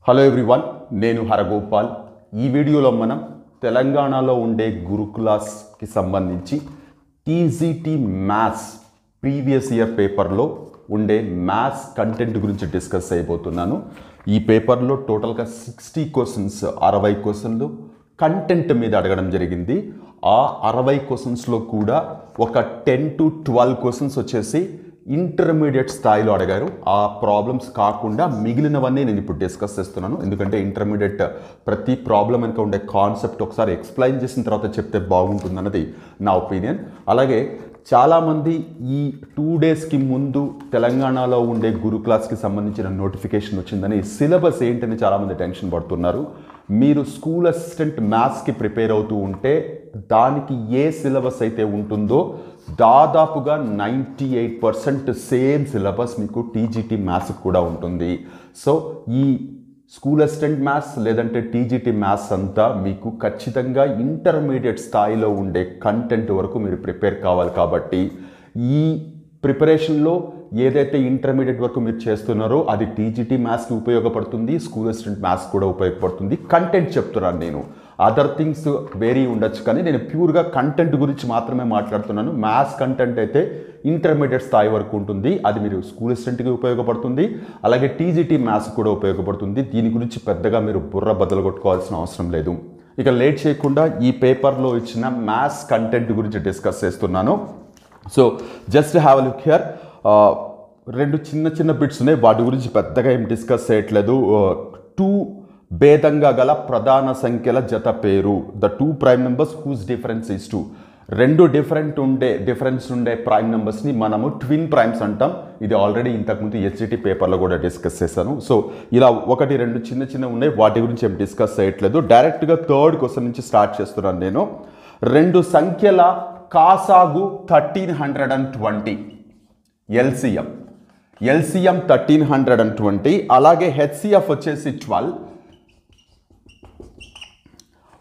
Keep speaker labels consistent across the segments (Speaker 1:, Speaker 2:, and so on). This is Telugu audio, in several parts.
Speaker 1: హలో ఎవ్రీవన్, నేను హరగోపాల్. ఈ వీడియోలో మనం తెలంగాణలో ఉండే గురుకులాస్కి సంబంధించి టీజీటీ మ్యాథ్స్ ప్రీవియస్ ఇయర్ పేపర్లో ఉండే మ్యాథ్స్ కంటెంట్ గురించి డిస్కస్ అయిపోతున్నాను. ఈ పేపర్లో టోటల్గా 60 క్వశ్చన్స్, 60 క్వశ్చన్లు కంటెంట్ మీద అడగడం జరిగింది. ఆ 60 క్వశ్చన్స్లో కూడా ఒక 10 to 12 క్వశ్చన్స్ వచ్చేసి ఇంటర్మీడియట్ స్థాయిలో అడిగారు. ఆ ప్రాబ్లమ్స్ కాకుండా మిగిలినవన్నీ నేను ఇప్పుడు డిస్కస్ చేస్తున్నాను. ఎందుకంటే ఇంటర్మీడియట్ ప్రతి ప్రాబ్లం వెనుక ఉండే కాన్సెప్ట్ ఒకసారి ఎక్స్ప్లెయిన్ చేసిన తర్వాత చెప్తే బాగుంటుందన్నది నా ఒపీనియన్. అలాగే చాలామంది ఈ 2 డేస్కి ముందు తెలంగాణలో ఉండే గురుక్లాస్కి సంబంధించిన నోటిఫికేషన్ వచ్చిందని, సిలబస్ ఏంటని చాలామంది టెన్షన్ పడుతున్నారు. మీరు స్కూల్ అసిస్టెంట్ మ్యాథ్స్కి ప్రిపేర్ అవుతూ ఉంటే దానికి ఏ సిలబస్ అయితే ఉంటుందో దాదాపుగా 98% సేమ్ సిలబస్ మీకు టీజీటీ మ్యాథ్స్కి కూడా ఉంటుంది. సో ఈ స్కూల్ అసిస్టెంట్ మ్యాథ్స్ లేదంటే టీజీటీ మ్యాథ్స్ అంతా మీకు ఖచ్చితంగా ఇంటర్మీడియట్ స్థాయిలో ఉండే కంటెంట్ వరకు మీరు ప్రిపేర్ కావాలి. కాబట్టి ఈ ప్రిపరేషన్లో ఏదైతే ఇంటర్మీడియట్ వరకు మీరు చేస్తున్నారో అది టీజీటీ మ్యాథ్స్కి ఉపయోగపడుతుంది, స్కూల్ అసిస్టెంట్ మ్యాథ్స్ కూడా ఉపయోగపడుతుంది. కంటెంట్ చెప్తున్నాను నేను, అదర్ థింగ్స్ వేరీ ఉండొచ్చు, కానీ నేను ప్యూర్గా కంటెంట్ గురించి మాత్రమే మాట్లాడుతున్నాను. మ్యాథ్స్ కంటెంట్ అయితే ఇంటర్మీడియట్ స్థాయి వరకు ఉంటుంది, అది మీరు స్కూల్ అసిస్టెంట్కి ఉపయోగపడుతుంది, అలాగే టీజీటీ మ్యాథ్స్ కూడా ఉపయోగపడుతుంది. దీని గురించి పెద్దగా మీరు బుర్ర బద్దలు కొట్టుకోవాల్సిన అవసరం లేదు. ఇక లేట్ చేయకుండా ఈ పేపర్లో ఇచ్చిన మ్యాథ్స్ కంటెంట్ గురించి డిస్కస్ చేస్తున్నాను. So just have a look here. 2 చిన్న బిట్స్ ఉన్నాయి, వాటి గురించి పెద్దగా ఏం డిస్కస్ చేయట్లేదు. 2 భేదంగా గల ప్రధాన సంఖ్యల జత పేరు. The 2 prime numbers whose difference is 2. 2 difference ఉండే ప్రైమ్ నెంబర్స్ని మనము ట్విన్ ప్రైమ్స్ అంటాం. ఇది ఆల్రెడీ ఇంతకుముందు హెచ్జిటి పేపర్లో కూడా డిస్కస్ చేశాను. సో ఇలా 1, 2 చిన్న ఉన్నాయి, వాటి గురించి ఏం డిస్కస్ చేయట్లేదు. డైరెక్ట్గా 3rd క్వశ్చన్ నుంచి స్టార్ట్ చేస్తున్నాను నేను. 2 సంఖ్యల కాసాగు 1320 ఎల్సిఎం 1320, అలాగే హెచ్సిఎఫ్ వచ్చేసి 12.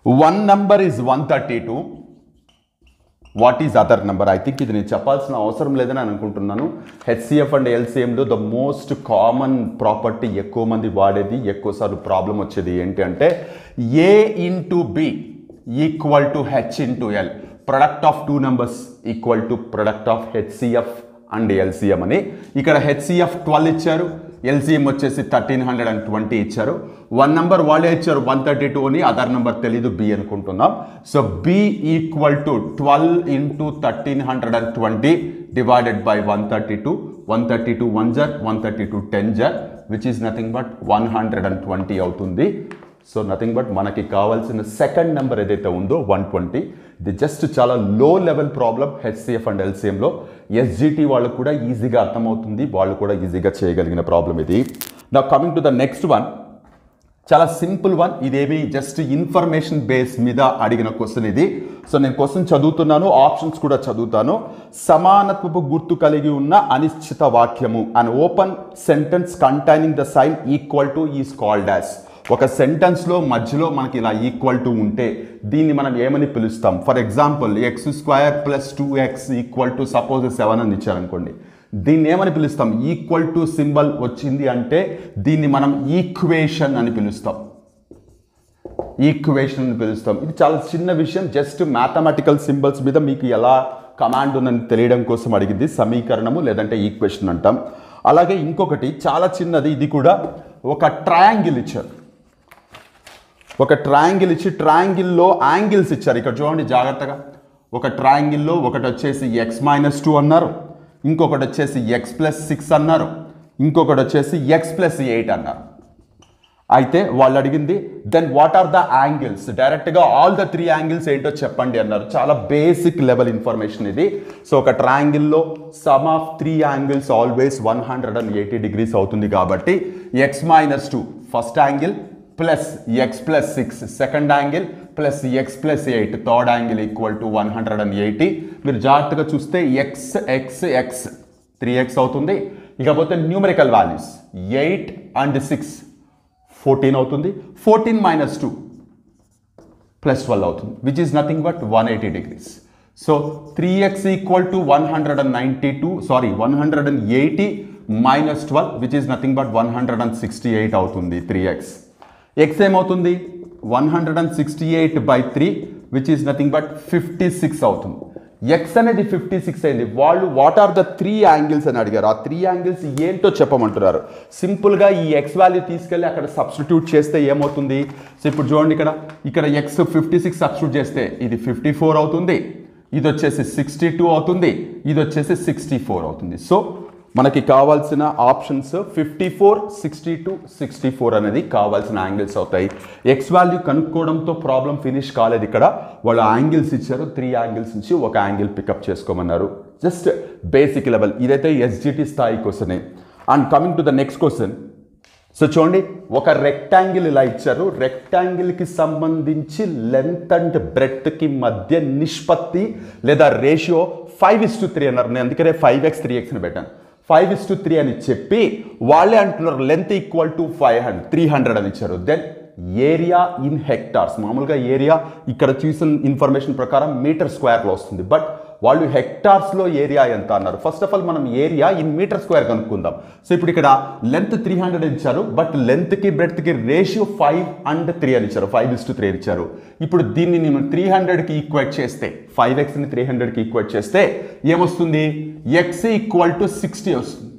Speaker 1: 1 number is 132. What is other number? I think ఇది నేను చెప్పాల్సిన అవసరం లేదని అనుకుంటున్నాను. హెచ్సిఎఫ్ అండ్ ఎల్సిఎంలో ద మోస్ట్ కామన్ ప్రాపర్టీ, ఎక్కువ మంది వాడేది, ఎక్కువసార్లు ప్రాబ్లం వచ్చేది ఏంటి అంటే A into B equal to H into L. Product of 2 numbers equal to product of HCF and LCM అని. ఇక్కడ హెచ్సిఎఫ్ 12 ఇచ్చారు, ఎల్సిఎం వచ్చేసి 1320 ఇచ్చారు. 1 నెంబర్ వాళ్ళే ఇచ్చారు 132 అని, అదర్ నెంబర్ తెలీదు, బి అనుకుంటున్నాం. So B equal to 12 into 1320 divided by 132. 132 1 జర్, 132 10 జర్, విచ్ ఈస్ నథింగ్ బట్ 120 అవుతుంది. సో నథింగ్ బట్ మనకి కావాల్సిన సెకండ్ నెంబర్ ఏదైతే ఉందో 120. ఇది జస్ట్ చాలా low level problem HCF and ఎల్సిఎంలో. ఎస్జిటి వాళ్ళకు కూడా ఈజీగా అర్థమవుతుంది, వాళ్ళు కూడా ఈజీగా చేయగలిగిన ప్రాబ్లం ఇది. నా coming to the next one, చాలా సింపుల్ వన్. ఇదేమి జస్ట్ ఇన్ఫర్మేషన్ బేస్ మీద అడిగిన క్వశ్చన్ ఇది. సో నేను క్వశ్చన్ చదువుతున్నాను, ఆప్షన్స్ కూడా చదువుతాను. సమానత్వపు గుర్తు కలిగి ఉన్న అనిశ్చిత వాక్యము, an open sentence containing the sign equal to is called as. ఒక సెంటెన్స్లో మధ్యలో మనకి ఇలా ఈక్వల్ టు ఉంటే దీన్ని మనం ఏమని పిలుస్తాం? For example x² + 2x equal to suppose 7 అని ఇచ్చారనుకోండి, దీన్ని ఏమని పిలుస్తాం? ఈక్వల్ టు సింబల్ వచ్చింది అంటే దీన్ని మనం ఈక్వేషన్ అని పిలుస్తాం. ఈక్వేషన్ అని పిలుస్తాం. ఇది చాలా చిన్న విషయం, జస్ట్ మ్యాథమెటికల్ సింబల్స్ మీద మీకు ఎలా కమాండ్ ఉందని తెలియడం కోసం అడిగింది. సమీకరణము లేదంటే ఈక్వేషన్ అంటాం. అలాగే ఇంకొకటి చాలా చిన్నది, ఇది కూడా ఒక ట్రయాంగిల్ ఇచ్చారు. ఒక ట్రయాంగిల్ ఇచ్చి ట్రయాంగిల్లో యాంగిల్స్ ఇచ్చారు. ఇక్కడ చూడండి జాగ్రత్తగా. ఒక ట్రయాంగిల్లో ఒకటి వచ్చేసి x-2 అన్నారు, ఇంకొకటి వచ్చేసి x+6 అన్నారు, ఇంకొకటి వచ్చేసి x+8 అన్నారు. అయితే వాళ్ళు అడిగింది then what are the angles? డైరెక్ట్గా ఆల్ ద 3 యాంగిల్స్ ఏంటో చెప్పండి అన్నారు. చాలా బేసిక్ లెవెల్ ఇన్ఫర్మేషన్ ఇది. సో ఒక ట్రయాంగిల్లో sum of 3 angles always 180 degrees అవుతుంది. కాబట్టి x-2 first angle plus x+6 second angle plus x+8 third angle equal to 180. మీరు జాగ్రత్తగా చూస్తే x 3x అవుతుంది. ఇకపోతే న్యూమరికల్ వాల్యూస్ 8 and 6 14 అవుతుంది. 14 - 2 +12 అవుతుంది, which is nothing but 180 degrees. So 3x equal to 180 - 12 which is nothing but 168 అవుతుంది 3x. ఎక్స్ ఏమవుతుంది 168/3 విచ్ ఈస్ నథింగ్ బట్ 56 అవుతుంది. ఎక్స్ అనేది 56 అయింది. వాళ్ళు వాట్ ఆర్ ద 3 యాంగిల్స్ అని అడిగారు. ఆ 3 యాంగిల్స్ ఏంటో చెప్పమంటున్నారు. సింపుల్గా ఈ ఎక్స్ వాల్యూ తీసుకెళ్ళి అక్కడ సబ్స్టిట్యూట్ చేస్తే ఏమవుతుంది? సో ఇప్పుడు చూడండి, ఇక్కడ ఎక్స్ 56 సబ్స్టిట్యూట్ చేస్తే ఇది 54 అవుతుంది, ఇది వచ్చేసి 62 అవుతుంది, ఇది వచ్చేసి 64 అవుతుంది. సో మనకి కావాల్సిన ఆప్షన్స్ 54, 62, 64 అనేది కావాల్సిన యాంగిల్స్ అవుతాయి. ఎక్స్ వాల్యూ కనుక్కోవడంతో ప్రాబ్లం ఫినిష్ కాలేదు. ఇక్కడ వాళ్ళు యాంగిల్స్ ఇచ్చారు, 3 యాంగిల్స్ నుంచి ఒక యాంగిల్ పికప్ చేసుకోమన్నారు. Just basic level. ఇదైతే ఎస్జిటి స్థాయి question. And coming to the next question. So చూడండి, ఒక రెక్టాంగిల్ ఇలా ఇచ్చారు. రెక్టాంగిల్కి సంబంధించి లెంత్ అండ్ బ్రెడ్త్కి మధ్య నిష్పత్తి లేదా రేషియో 5:3 అన్నారు. నేను అందుకనే 5x 3x అని పెట్టాను. 5:3 అని చెప్పి వాళ్ళే అంటున్నారు లెంత్ ఈక్వల్ టు 300 అని ఇచ్చారు. Then area in hectares. మామూలుగా ఏరియా ఇక్కడ చూసిన ఇన్ఫర్మేషన్ ప్రకారం మీటర్ స్క్వేర్లో వస్తుంది, బట్ వాళ్ళు హెక్టార్స్లో ఏరియా ఎంత అన్నారు. ఫస్ట్ ఆఫ్ ఆల్ మనం ఏరియా ఇన్ మీటర్ స్క్వేర్ కనుక్కుందాం. సో ఇప్పుడు ఇక్కడ లెంత్ 300 ఇచ్చారు, బట్ లెంత్కి బ్రెడ్త్కి రేషియో 5 and 3 అని ఇచ్చారు. 5:3 అని ఇచ్చారు. ఇప్పుడు దీన్ని నేను 300కి ఈక్వేట్ చేస్తే, 5xని 300కి ఈక్వేట్ చేస్తే ఏమొస్తుంది? x ఈక్వల్ టు 60 వస్తుంది.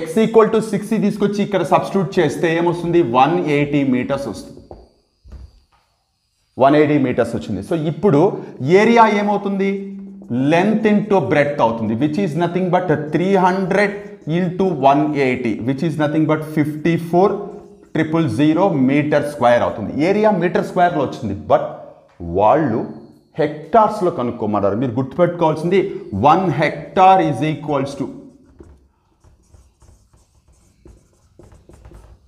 Speaker 1: x ఈక్వల్ టు 60 తీసుకొచ్చి ఇక్కడ సబ్స్టిట్యూట్ చేస్తే ఏమొస్తుంది? 180 మీటర్స్ వస్తుంది. 180 మీటర్స్ వచ్చింది. సో ఇప్పుడు ఏరియా ఏమవుతుంది? లెంత్ ఇంటూ బ్రెడ్త్ అవుతుంది, which is nothing but 300 into 180, which is nothing but 54,000 metre square అవుతుంది. ఏరియా మీటర్ స్క్వేర్లో వచ్చింది, బట్ వాళ్ళు హెక్టార్స్లో కనుక్కోమన్నారు. మీరు గుర్తుపెట్టుకోవాల్సింది 1 hectare is equals to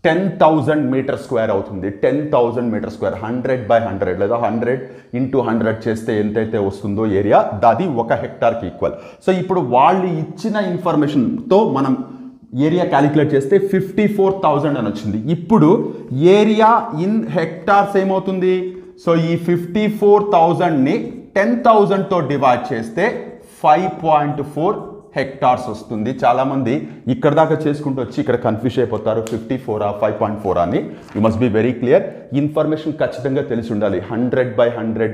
Speaker 1: 10,000 metre square అవుతుంది. 10,000 మీటర్ స్క్వేర్ 100/100 లేదా 100 ఇంటూ 100 చేస్తే ఎంతైతే వస్తుందో ఏరియా, అది 1 హెక్టార్కి ఈక్వల్. సో ఇప్పుడు వాళ్ళు ఇచ్చిన ఇన్ఫర్మేషన్తో మనం ఏరియా క్యాలిక్యులేట్ చేస్తే 54,000 అని వచ్చింది. ఇప్పుడు ఏరియా ఇన్ హెక్టార్స్ ఏమవుతుంది? సో ఈ 54,000ని 10,000తో డివైడ్ చేస్తే 5.4 హెక్టార్స్ వస్తుంది. చాలామంది ఇక్కడ దాకా చేసుకుంటూ వచ్చి ఇక్కడ కన్ఫ్యూజ్ అయిపోతారు. 54 5.4 అని. You must be very clear. Information ఖచ్చితంగా తెలిసి ఉండాలి. 100/100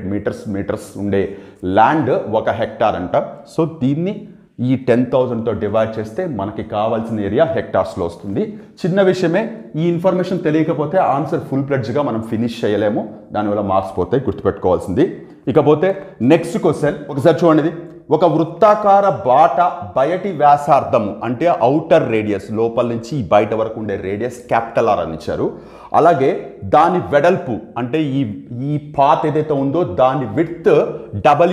Speaker 1: మీటర్స్ ఉండే ల్యాండ్ 1 హెక్టార్ అంట. సో దీన్ని ఈ 10,000తో డివైడ్ చేస్తే మనకి కావాల్సిన ఏరియా హెక్టార్స్లో వస్తుంది. చిన్న విషయమే. ఈ ఇన్ఫర్మేషన్ తెలియకపోతే ఆన్సర్ ఫుల్ ప్లెడ్జ్గా మనం ఫినిష్ చేయలేము, దానివల్ల మార్క్స్ పోతాయి, గుర్తుపెట్టుకోవాల్సింది. ఇకపోతే నెక్స్ట్ క్వశ్చన్ ఒకసారి చూడండి. ఒక వృత్తాకార బాట బయటి వ్యాసార్థము అంటే ఔటర్ రేడియస్, లోపల నుంచి బయట వరకు ఉండే రేడియస్ క్యాపిటల్ R అని ఇచ్చారు. అలాగే దాని వెడల్పు అంటే ఈ పాత్ ఏదైతే ఉందో దాని విడ్త్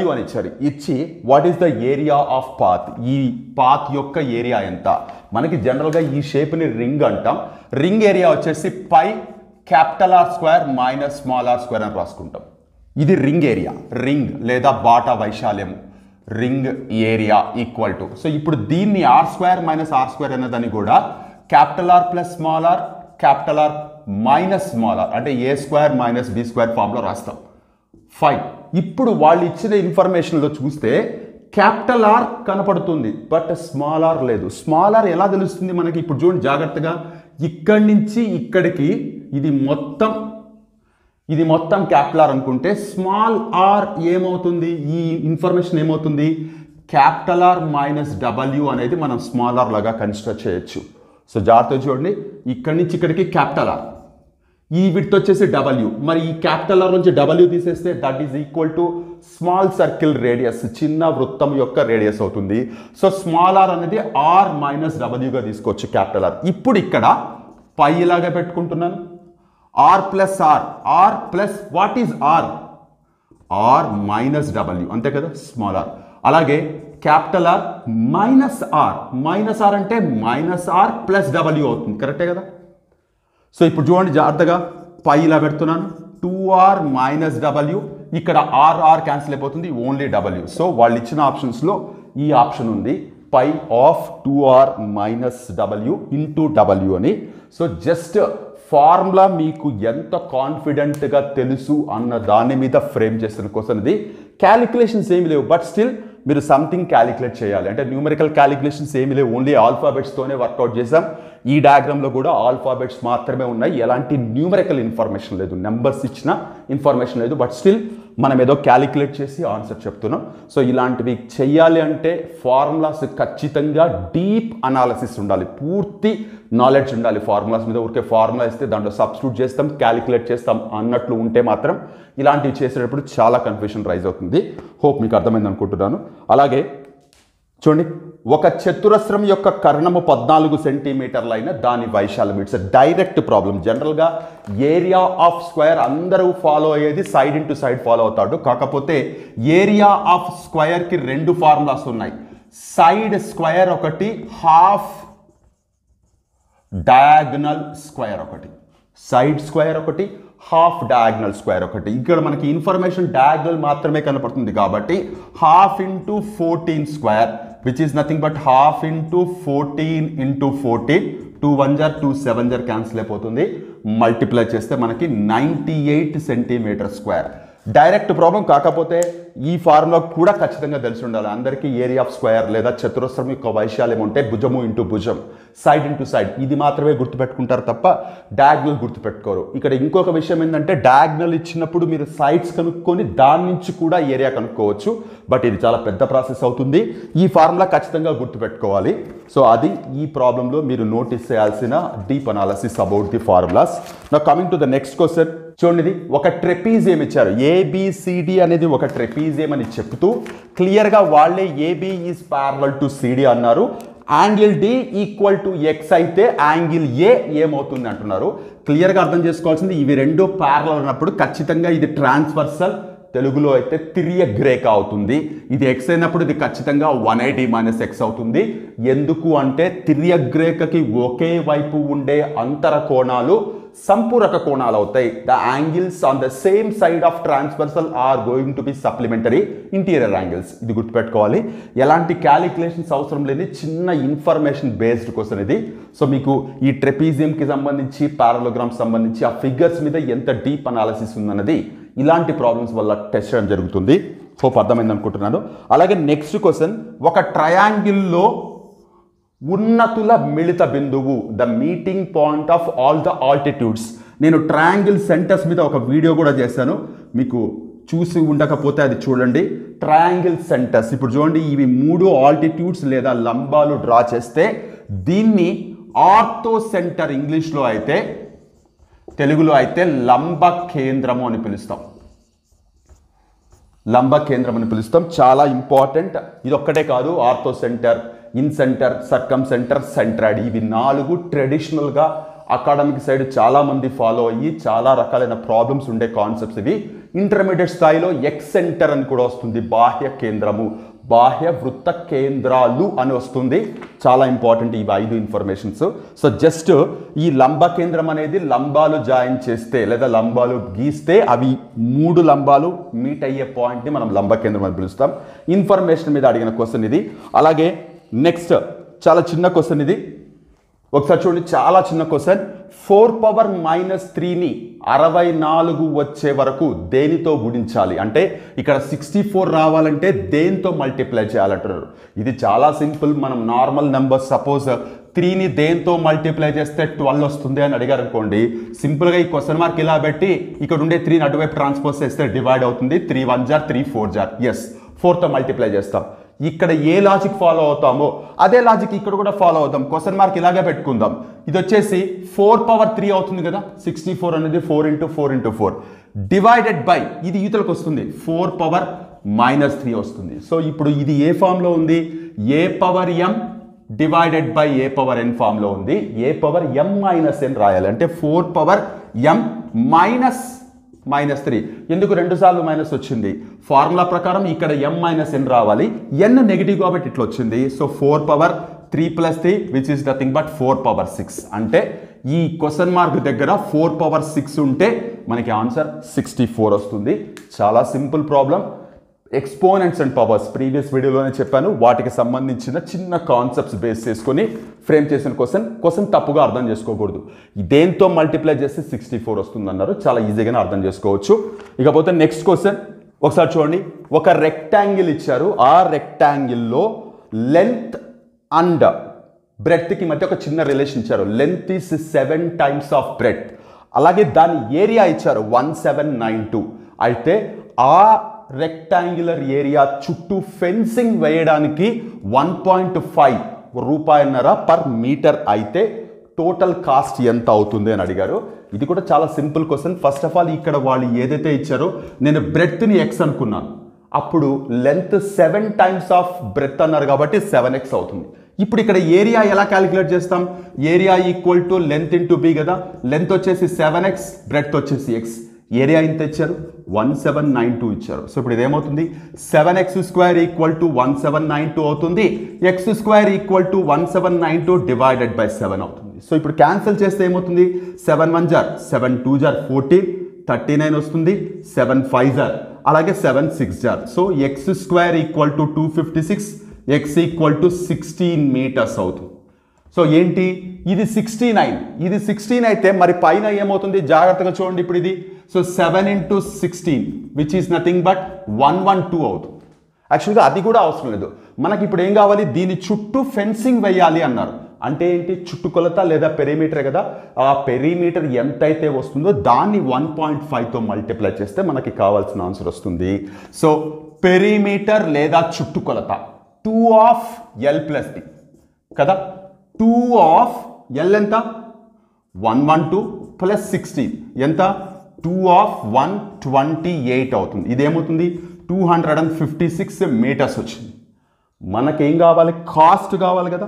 Speaker 1: W అని ఇచ్చారు. ఇచ్చి what is the area of path, ఈ పాత్ యొక్క ఏరియా ఎంత? మనకి జనరల్గా ఈ షేప్ని రింగ్ అంటాం. రింగ్ ఏరియా వచ్చేసి పై R² మైనస్ r² అని రాసుకుంటాం. ఇది రింగ్ ఏరియా, రింగ్ లేదా బాట వైశాల్యము, ring area equal to. So ఇప్పుడు దీన్ని R² మైనస్ r² అన్నదాన్ని కూడా R plus r, R minus r అంటే A² మైనస్ B² ఫామ్లో రాస్తాం. ఫైన్. ఇప్పుడు వాళ్ళు ఇచ్చిన ఇన్ఫర్మేషన్లో చూస్తే R కనపడుతుంది, బట్ r లేదు. r ఎలా తెలుస్తుంది మనకి? ఇప్పుడు చూడండి జాగ్రత్తగా. ఇక్కడి నుంచి ఇక్కడికి ఇది మొత్తం R అనుకుంటే స్మాల్ r ఏమవుతుంది? ఈ ఇన్ఫర్మేషన్ ఏమవుతుంది? R మైనస్ W అనేది మనం స్మాల్ r లాగా కన్సిడర్ చేయొచ్చు. సో జాగ్రత్తగా చూడండి. ఇక్కడి నుంచి ఇక్కడికి R, ఈ విడ్త్ వచ్చేసి W. మరి ఈ R నుంచి W తీసేస్తే that is equal to small circle radius, చిన్న వృత్తం యొక్క రేడియస్ అవుతుంది. సో స్మాల్ r అనేది R మైనస్ Wగా తీసుకోవచ్చు R. ఇప్పుడు ఇక్కడ పై ఇలాగా పెట్టుకుంటున్నాను. R plus what is R? R minus W, అంతే కదా, స్మాల్ r. అలాగే R మైనస్ R అంటే మైనస్ R ప్లస్ W అవుతుంది, కరెక్టే కదా? సో ఇప్పుడు చూడండి జాగ్రత్తగా. పై ఇలా పెడుతున్నాను. 2R minus W. ఇక్కడ R క్యాన్సిల్ అయిపోతుంది, ఓన్లీ W. సో వాళ్ళు ఇచ్చిన ఆప్షన్స్లో ఈ ఆప్షన్ ఉంది, pi of 2R minus W into W అని. సో జస్ట్ ఫార్ములా మీకు ఎంత కాన్ఫిడెంట్గా తెలుసు అన్న దాని మీద ఫ్రేమ్ చేస్తున్న క్వశ్చన్ ఇది. క్యాలిక్యులేషన్స్ ఏమి లేవు, బట్ స్టిల్ మీరు సంథింగ్ క్యాలిక్యులేట్ చేయాలి. అంటే న్యూమరికల్ క్యాలిక్యులేషన్స్ ఏమి లేవు, ఓన్లీ ఆల్ఫాబెట్స్తోనే వర్కౌట్ చేసాం. ఈ డయాగ్రామ్లో కూడా ఆల్ఫాబెట్స్ మాత్రమే ఉన్నాయి, ఎలాంటి న్యూమరికల్ ఇన్ఫర్మేషన్ లేదు, నెంబర్స్ ఇచ్చిన ఇన్ఫర్మేషన్ లేదు. బట్ స్టిల్ మనం ఏదో క్యాలిక్యులేట్ చేసి ఆన్సర్ చెప్తున్నాం. సో ఇలాంటివి చెయ్యాలి అంటే ఫార్ములాస్ ఖచ్చితంగా డీప్ అనాలిసిస్ ఉండాలి, పూర్తి నాలెడ్జ్ ఉండాలి. ఫార్ములాస్ మీద ఊరికే ఫార్ములా ఇస్తే దాంట్లో సబ్స్టిట్యూట్ చేస్తాం, క్యాలిక్యులేట్ చేస్తాం అన్నట్లు ఉంటే మాత్రం ఇలాంటివి చేసేటప్పుడు చాలా కన్ఫ్యూషన్ రైజ్ అవుతుంది. హోప్ మీకు అర్థమైంది అనుకుంటున్నాను. అలాగే చూడండి, ఒక చతురస్రం యొక్క కర్ణము 14 సెంటీమీటర్లు అయిన దాని వైశాల్యం. It's direct problem. జనరల్గా ఏరియా ఆఫ్ స్క్వేర్ అందరూ ఫాలో అయ్యేది సైడ్ ఇంటూ సైడ్ ఫాలో అవుతాడు. కాకపోతే ఏరియా ఆఫ్ స్క్వేర్కి 2 ఫార్ములాస్ ఉన్నాయి. సైడ్ స్క్వేర్ ఒకటి, హాఫ్ డయాగ్నల్ స్క్వేర్ ఒకటి. సైడ్ స్క్వేర్ ఒకటి, హాఫ్ డయాగ్నల్ స్క్వేర్ ఒకటి. ఇక్కడ మనకి ఇన్ఫర్మేషన్ డయాగ్నల్ మాత్రమే కనపడుతుంది కాబట్టి half into 14 square which is nothing but half into 14 into 14. 2 1 జర్ 2 7 జర్ క్యాన్సిల్ అయిపోతుంది. మల్టిప్లై చేస్తే మనకి 98 సెంటీమీటర్ స్క్వేర్. డైరెక్ట్ ప్రాబ్లం, కాకపోతే ఈ ఫార్ములా కూడా ఖచ్చితంగా తెలిసి ఉండాలి అందరికీ. ఏరియా ఆఫ్ స్క్వేర్ లేదా చతురస్రం యొక్క వైశాల్యం ఉంటే భుజము ఇంటూ భుజం, సైడ్ ఇంటూ సైడ్, ఇది మాత్రమే గుర్తుపెట్టుకుంటారు తప్ప డయాగ్నల్ గుర్తుపెట్టుకోరు. ఇక్కడ ఇంకొక విషయం ఏంటంటే డయాగ్నల్ ఇచ్చినప్పుడు మీరు సైడ్స్ కనుక్కొని దాని నుంచి కూడా ఏరియా కనుక్కోవచ్చు. బట్ ఇది చాలా పెద్ద ప్రాసెస్ అవుతుంది. ఈ ఫార్ములా ఖచ్చితంగా గుర్తుపెట్టుకోవాలి. సో అది ఈ ప్రాబ్లంలో మీరు నోటీస్ చేయాల్సిన deep analysis about the formulas. Now coming to the next question. చూడండి, ఒక ట్రెపీజియం ఇచ్చారు. ఏబిసిడి అనేది ఒక ట్రెపీజియం అని చెప్తూ క్లియర్గా వాళ్ళే AB is parallel to CD అన్నారు. Angle D equal to X అయితే యాంగిల్ ఏ ఏమవుతుంది అంటున్నారు. క్లియర్గా అర్థం చేసుకోవాల్సింది, ఇవి రెండు ప్యారలల్ ఉన్నప్పుడు ఖచ్చితంగా ఇది ట్రాన్స్వర్సల్, తెలుగులో అయితే తిర్యగ్రేఖ అవుతుంది. ఇది ఎక్స్ అయినప్పుడు ఇది ఖచ్చితంగా 180 మైనస్ ఎక్స్ అవుతుంది. ఎందుకు అంటే తిర్యగ్రేఖకి ఒకే వైపు ఉండే అంతర కోణాలు సంపూరక కోణాలు అవుతాయి. The angles on the same side of transversal are going to be supplementary interior angles. ఇది గుర్తుపెట్టుకోవాలి. ఎలాంటి క్యాలిక్యులేషన్స్ అవసరం లేని చిన్న ఇన్ఫర్మేషన్ బేస్డ్ క్వశ్చన్ ఇది. సో మీకు ఈ ట్రెపీజియంకి సంబంధించి, పారలోగ్రామ్స్ సంబంధించి ఆ ఫిగర్స్ మీద ఎంత డీప్ అనాలిసిస్ ఉందన్నది ఇలాంటి ప్రాబ్లమ్స్ వల్ల టెస్ట్ చేయడం జరుగుతుంది. హోప్ అర్థమైంది అనుకుంటున్నాను. అలాగే నెక్స్ట్ క్వశ్చన్, ఒక ట్రయాంగిల్లో ఉన్నతుల మిళిత బిందువు, the meeting point of all the altitudes. నేను ట్రయాంగిల్ సెంటర్స్ మీద ఒక వీడియో కూడా చేశాను, మీకు చూసి ఉండకపోతే అది చూడండి. ట్రయాంగిల్ సెంటర్స్ ఇప్పుడు చూడండి, ఇవి 3 ఆల్టిట్యూడ్స్ లేదా లంబాలు డ్రా చేస్తే దీన్ని ఆర్థో సెంటర్, ఇంగ్లీష్లో అయితే, తెలుగులో అయితే లంబ కేంద్రము అని పిలుస్తాం. లంబ కేంద్రం అని పిలుస్తాం. చాలా ఇంపార్టెంట్. ఇది ఒక్కటే కాదు, orthocentre, incentre, circumcentre, centroid, ఇవి 4 ట్రెడిషనల్గా అకాడమిక్ సైడ్ చాలామంది ఫాలో అయ్యి చాలా రకాలైన ప్రాబ్లమ్స్ ఉండే కాన్సెప్ట్స్ ఇవి. ఇంటర్మీడియట్ స్థాయిలో ఎక్స్ సెంటర్ అని కూడా వస్తుంది, బాహ్య కేంద్రము, బాహ్య వృత్త కేంద్రాలు అని వస్తుంది. చాలా ఇంపార్టెంట్ ఇవి 5 ఇన్ఫర్మేషన్స్. సో జస్ట్ ఈ లంబ కేంద్రం అనేది లంబాలు జాయిన్ చేస్తే లేదా లంబాలు గీస్తే అవి 3 లంబాలు మీట్ అయ్యే పాయింట్ని మనం లంబ కేంద్రం అని పిలుస్తాం. ఇన్ఫర్మేషన్ మీద అడిగిన క్వశ్చన్ ఇది. అలాగే నెక్స్ట్ చాలా చిన్న క్వశ్చన్ ఇది, ఒకసారి చూడండి. చాలా చిన్న క్వశ్చన్. 4⁻³ 64 వచ్చే వరకు దేనితో గుణించాలి అంటే ఇక్కడ 64 రావాలంటే దేంతో మల్టిప్లై చేయాలంటారు. ఇది చాలా సింపుల్. మనం నార్మల్ నెంబర్ సపోజ్ 3ని దేంతో మల్టిప్లై చేస్తే 12 వస్తుంది అని అడిగారు అనుకోండి, సింపుల్గా ఈ క్వశ్చన్ మార్క్ ఇలా పెట్టి ఇక్కడ ఉండే 3ని అటువైపు ట్రాన్స్పోజ్ చేస్తే డివైడ్ అవుతుంది. 3 1 జార్ 3 4 జార్, ఎస్ 4తో మల్టిప్లై చేస్తాం. ఇక్కడ ఏ లాజిక్ ఫాలో అవుతామో అదే లాజిక్ ఇక్కడ కూడా ఫాలో అవుతాం. క్వశ్చన్ మార్క్ ఇలాగే పెట్టుకుందాం. ఇది వచ్చేసి 4⁻³ అవుతుంది కదా. 64 అనేది 4 × 4 × 4 డివైడెడ్ బై ఇది ఈతలకు వస్తుంది 4⁻³ వస్తుంది. సో ఇప్పుడు ఇది ఏ ఫామ్లో ఉంది, a⁻m డివైడెడ్ బై a⁻n ఫామ్లో ఉంది. a⁻m-n రాయాలి అంటే 4⁻m -3. ఎందుకు 2 సార్లు మైనస్ వచ్చింది? ఫార్ములా ప్రకారం ఇక్కడ m-n రావాలి. n నెగిటివ్ కాబట్టి ఇట్లా వచ్చింది. So 4⁻3 + 3 which is nothing but 4⁻6. అంటే ఈ క్వశ్చన్ మార్క్ దగ్గర 4⁻6 ఉంటే మనకి ఆన్సర్ 64 వస్తుంది. చాలా simple problem. Exponents and powers previous వీడియోలోనే చెప్పాను, వాటికి సంబంధించిన చిన్న కాన్సెప్ట్స్ బేస్ చేసుకొని ఫ్రేమ్ చేసిన క్వశ్చన్ తప్పుగా అర్థం చేసుకోకూడదు. దేంతో మల్టిప్లై చేస్తే 64 వస్తుంది అన్నారు, చాలా ఈజీగానే అర్థం చేసుకోవచ్చు. ఇకపోతే నెక్స్ట్ క్వశ్చన్ ఒకసారి చూడండి. ఒక రెక్టాంగిల్ ఇచ్చారు, ఆ రెక్టాంగిల్లో లెంత్ అండ్ బ్రెడ్త్కి మధ్య ఒక చిన్న రిలేషన్ ఇచ్చారు. Length is 7 times of breadth. అలాగే దాని ఏరియా ఇచ్చారు 1792. అయితే ఆ రెక్టాంగులర్ ఏరియా చుట్టూ ఫెన్సింగ్ వేయడానికి 1.5 రూపాయన్నర పర్ మీటర్ అయితే టోటల్ కాస్ట్ ఎంత అవుతుంది అని అడిగారు. ఇది కూడా చాలా simple question. First of all ఇక్కడ వాళ్ళు ఏదైతే ఇచ్చారో నేను బ్రెడ్త్ని x అనుకున్నాను, అప్పుడు లెంత్ 7 times ఆఫ్ బ్రెడ్త్ అన్నారు కాబట్టి 7x అవుతుంది. ఇప్పుడు ఇక్కడ ఏరియా ఎలా క్యాలిక్యులేట్ చేస్తాం? Area equal to length into B కదా. లెంత్ వచ్చేసి 7x, బ్రెడ్త్ వచ్చేసి x. ఏరియా ఎంత ఇచ్చారు? 1792 ఇచ్చారు. సో ఇప్పుడు ఇదేమవుతుంది? 7x² ఈక్వల్ టు 1792 అవుతుంది. x² equal to 1792 divided by 7 అవుతుంది. సో ఇప్పుడు క్యాన్సిల్ చేస్తే ఏమవుతుంది? 7 1 జార్ 7 2 జార్ 14, 39 వస్తుంది. 7 5 జార్ అలాగే 7 6 జార్. So x² equal to 256, x equal to 16 metres అవుతుంది. సో ఏంటి ఇది 69, ఇది 16 అయితే మరి పైన ఏమవుతుంది? జాగ్రత్తగా చూడండి ఇప్పుడు ఇది. So 7 into 16 which is nothing but 112 అవుతుంది. యాక్చువల్గా అది కూడా అవసరం లేదు మనకి. ఇప్పుడు ఏం కావాలి? దీని చుట్టూ ఫెన్సింగ్ వేయాలి అన్నారు. అంటే ఏంటి? చుట్టుకొలత లేదా పెరిమీటర్ కదా. ఆ పెరిమీటర్ ఎంతైతే వస్తుందో దాన్ని 1.5తో మల్టిప్లై చేస్తే మనకి కావాల్సిన ఆన్సర్ వస్తుంది. సో పెరిమీటర్ లేదా చుట్టుకొలత 2 ఆఫ్ L ప్లస్ B కదా. 2 ఆఫ్ L ఎంత? 112 ప్లస్ 16 ఎంత? 2 ఆఫ్ 128 అవుతుంది. ఇదేమవుతుంది? 256 మీటర్స్ వచ్చింది. మనకేం కావాలి? కాస్ట్ కావాలి కదా.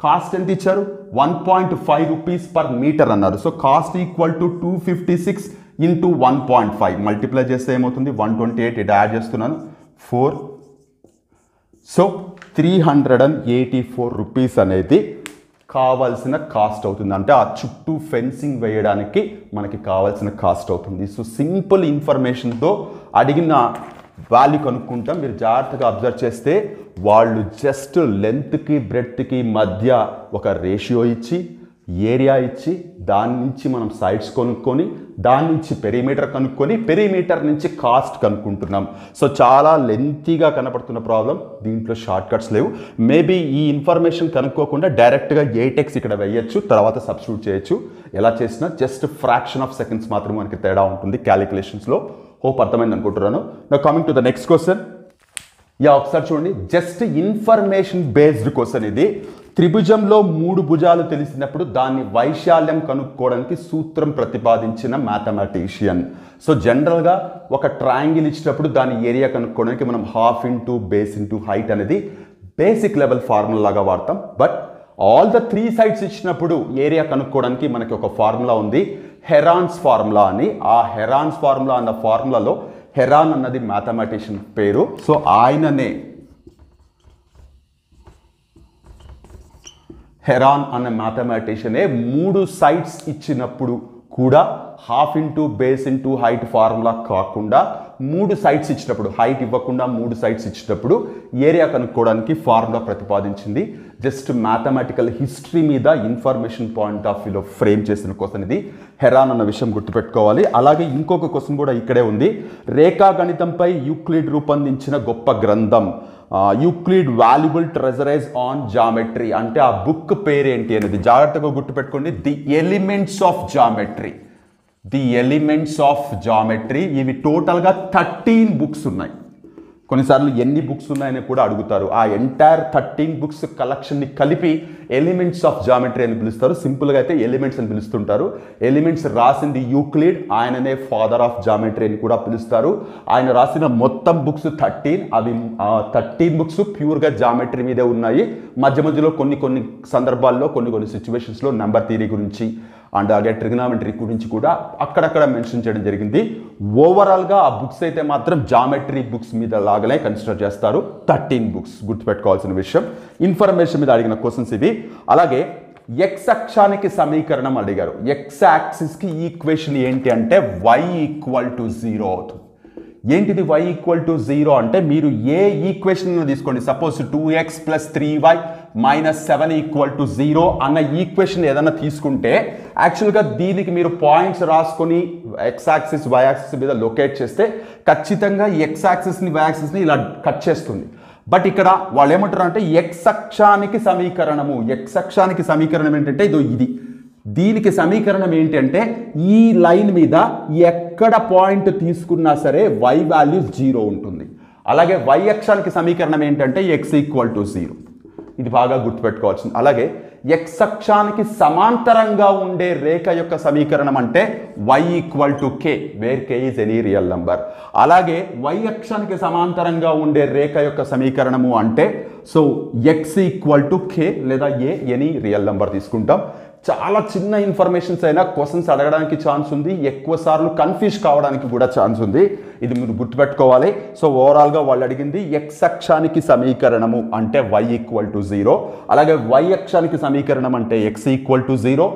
Speaker 1: కాస్ట్ ఎంత ఇచ్చారు? 1.5 రూపీస్ పర్ మీటర్ అన్నారు. So cost equal to 256 into 1.5 multiply చేస్తే ఏమవుతుంది? 128. ఇది యాడ్ చేస్తున్నాను 4. సో 384 రూపీస్ అనేది కావాల్సిన కాస్ట్ అవుతుంది. అంటే ఆ చుట్టూ ఫెన్సింగ్ వేయడానికి మనకి కావాల్సిన కాస్ట్ అవుతుంది. సో సింపుల్ ఇన్ఫర్మేషన్తో అడిగిన వాల్యూ కనుక్కుంటాం. మీరు జాగ్రత్తగా అబ్జర్వ్ చేస్తే వాళ్ళు జస్ట్ లెంత్కి బ్రెడ్త్కి మధ్య ఒక రేషియో ఇచ్చి, ఏరియా ఇచ్చి, దాని నుంచి మనం సైడ్స్ కొనుక్కొని, దాని నుంచి పెరిమీటర్ కనుక్కొని, పెరిమీటర్ నుంచి కాస్ట్ కనుక్కుంటున్నాం. సో చాలా లెంతీగా కనపడుతున్న ప్రాబ్లం. దీంట్లో షార్ట్ కట్స్ లేవు. మేబీ ఈ ఇన్ఫర్మేషన్ కనుక్కోకుండా డైరెక్ట్గా 8x ఇక్కడ వేయచ్చు, తర్వాత సబ్స్టిట్యూట్ చేయొచ్చు. ఎలా చేసినా జస్ట్ ఫ్రాక్షన్ ఆఫ్ సెకండ్స్ మాత్రమే మనకి తేడా ఉంటుంది క్యాలిక్యులేషన్స్లో. హోప్ అర్థమైంది అనుకుంటున్నాను. నా coming to the next question. ఒకసారి చూడండి. జస్ట్ ఇన్ఫర్మేషన్ బేస్డ్ క్వశ్చన్ ఇది. త్రిభుజంలో 3 భుజాలు తెలిసినప్పుడు దాన్ని వైశాల్యం కనుక్కోవడానికి సూత్రం ప్రతిపాదించిన మ్యాథమెటిషియన్. సో జనరల్గా ఒక ట్రయాంగిల్ ఇచ్చినప్పుడు దాని ఏరియా కనుక్కోవడానికి మనం half into base into height అనేది బేసిక్ లెవెల్ ఫార్ములా లాగా వాడతాం. బట్ ఆల్ ద 3 సైడ్స్ ఇచ్చినప్పుడు ఏరియా కనుక్కోవడానికి మనకి ఒక ఫార్ములా ఉంది, హెరాన్స్ ఫార్ములా అని. ఆ హెరాన్స్ ఫార్ములా అన్న ఫార్ములాలో హెరాన్ అన్నది మ్యాథమెటిషియన్ పేరు. సో ఆయననే హెరాన్ అన్న మ్యాథమెటిషియనే 3 సైడ్స్ ఇచ్చినప్పుడు కూడా half into base into height formula కాకుండా 3 సైడ్స్ ఇచ్చినప్పుడు, హైట్ ఇవ్వకుండా 3 సైడ్స్ ఇచ్చినప్పుడు ఏరియా కనుక్కోవడానికి ఫార్ములా ప్రతిపాదించింది. జస్ట్ మ్యాథమెటికల్ హిస్టరీ మీద ఇన్ఫర్మేషన్ పాయింట్ ఆఫ్ వ్యూలో ఫ్రేమ్ చేసిన క్వశ్చన్ ఇది. హెరాన్ అన్న విషయం గుర్తుపెట్టుకోవాలి. అలాగే ఇంకొక క్వశ్చన్ కూడా ఇక్కడే ఉంది. రేఖాగణితంపై యూక్లిడ్ రూపొందించిన గొప్ప గ్రంథం, యూక్లిడ్ వాల్యుబుల్ ట్రెజరైజ్ ఆన్ జామెట్రీ. అంటే ఆ బుక్ పేరేంటి అనేది జాగ్రత్తగా గుర్తుపెట్టుకోండి. The elements of geometry. The elements of geometry. ఇవి టోటల్గా 13 బుక్స్ ఉన్నాయి. కొన్నిసార్లు ఎన్ని బుక్స్ ఉన్నాయని కూడా అడుగుతారు. ఆ ఎంటైర్ 13 బుక్స్ కలెక్షన్ని కలిపి ఎలిమెంట్స్ ఆఫ్ జామెట్రీ అని పిలుస్తారు. సింపుల్గా అయితే ఎలిమెంట్స్ అని పిలుస్తుంటారు. ఎలిమెంట్స్ రాసింది యూక్లిడ్, ఆయననే ఫాదర్ ఆఫ్ జామెట్రీ అని కూడా పిలుస్తారు. ఆయన రాసిన మొత్తం బుక్స్ 13. అవి 13 బుక్స్ ప్యూర్గా జామెట్రీ మీదే ఉన్నాయి. మధ్య మధ్యలో కొన్ని సందర్భాల్లో కొన్ని సిచ్యువేషన్స్లో నెంబర్ థియరీ గురించి అండ్ అలాగే ట్రిగ్నామెట్రీ గురించి కూడా అక్కడక్కడ మెన్షన్ చేయడం జరిగింది. ఓవరాల్గా ఆ బుక్స్ అయితే మాత్రం జామెట్రీ బుక్స్ మీద లాగానే కన్సిడర్ చేస్తారు. 13 బుక్స్ గుర్తుపెట్టుకోవాల్సిన విషయం. ఇన్ఫర్మేషన్ మీద అడిగిన క్వశ్చన్స్ ఇవి. అలాగే ఎక్స్ అక్షానికి సమీకరణం అడిగారు. ఎక్స్ యాక్సిస్కి ఈక్వేషన్ ఏంటి అంటే y = 0 అవుతుంది. ఏంటిది y = 0 అంటే మీరు ఏ ఈక్వేషన్ తీసుకోండి. సపోజ్ 2x + 3y - 7 = 0 అన్న ఈక్వేషన్ ఏదైనా తీసుకుంటే యాక్చువల్గా దీనికి మీరు పాయింట్స్ రాసుకొని ఎక్స్ యాక్సిస్ వై యాక్సిస్ మీద లొకేట్ చేస్తే ఖచ్చితంగా ఎక్స్ యాక్సిస్ని వై యాక్సిస్ని ఇలా కట్ చేస్తుంది. బట్ ఇక్కడ వాళ్ళు ఏమంటారు అంటే ఎక్స్ అక్షానికి సమీకరణము, ఎక్స్ అక్షానికి సమీకరణం ఏంటంటే ఇది దీనికి సమీకరణం ఏంటంటే ఈ లైన్ మీద ఎక్కడ పాయింట్ తీసుకున్నా సరే y వాల్యూ 0 ఉంటుంది. అలాగే y అక్షానికి సమీకరణం ఏంటంటే x ఈక్వల్ టు 0. ఇది బాగా గుర్తుపెట్టుకోవాల్సింది. అలాగే x అక్షానికి సమాంతరంగా ఉండే రేఖ యొక్క సమీకరణం అంటే y equal to k, where k is any real number. అలాగే y అక్షానికి సమాంతరంగా ఉండే రేఖ యొక్క సమీకరణము అంటే so x equal to k లేదా a ఎనీ రియల్ నంబర్ తీసుకుంటాం. చాలా చిన్న ఇన్ఫర్మేషన్స్ అయినా క్వశ్చన్స్ అడగడానికి ఛాన్స్ ఉంది, ఎక్కువ సార్లు కన్ఫ్యూజ్ కావడానికి కూడా ఛాన్స్ ఉంది. ఇది మీరు గుర్తుపెట్టుకోవాలి. సో ఓవరాల్గా వాళ్ళు అడిగింది ఎక్స్ అక్షానికి సమీకరణము అంటే y ఈక్వల్ టు 0, అలాగే y అక్షానికి సమీకరణం అంటే x ఈక్వల్ టు 0,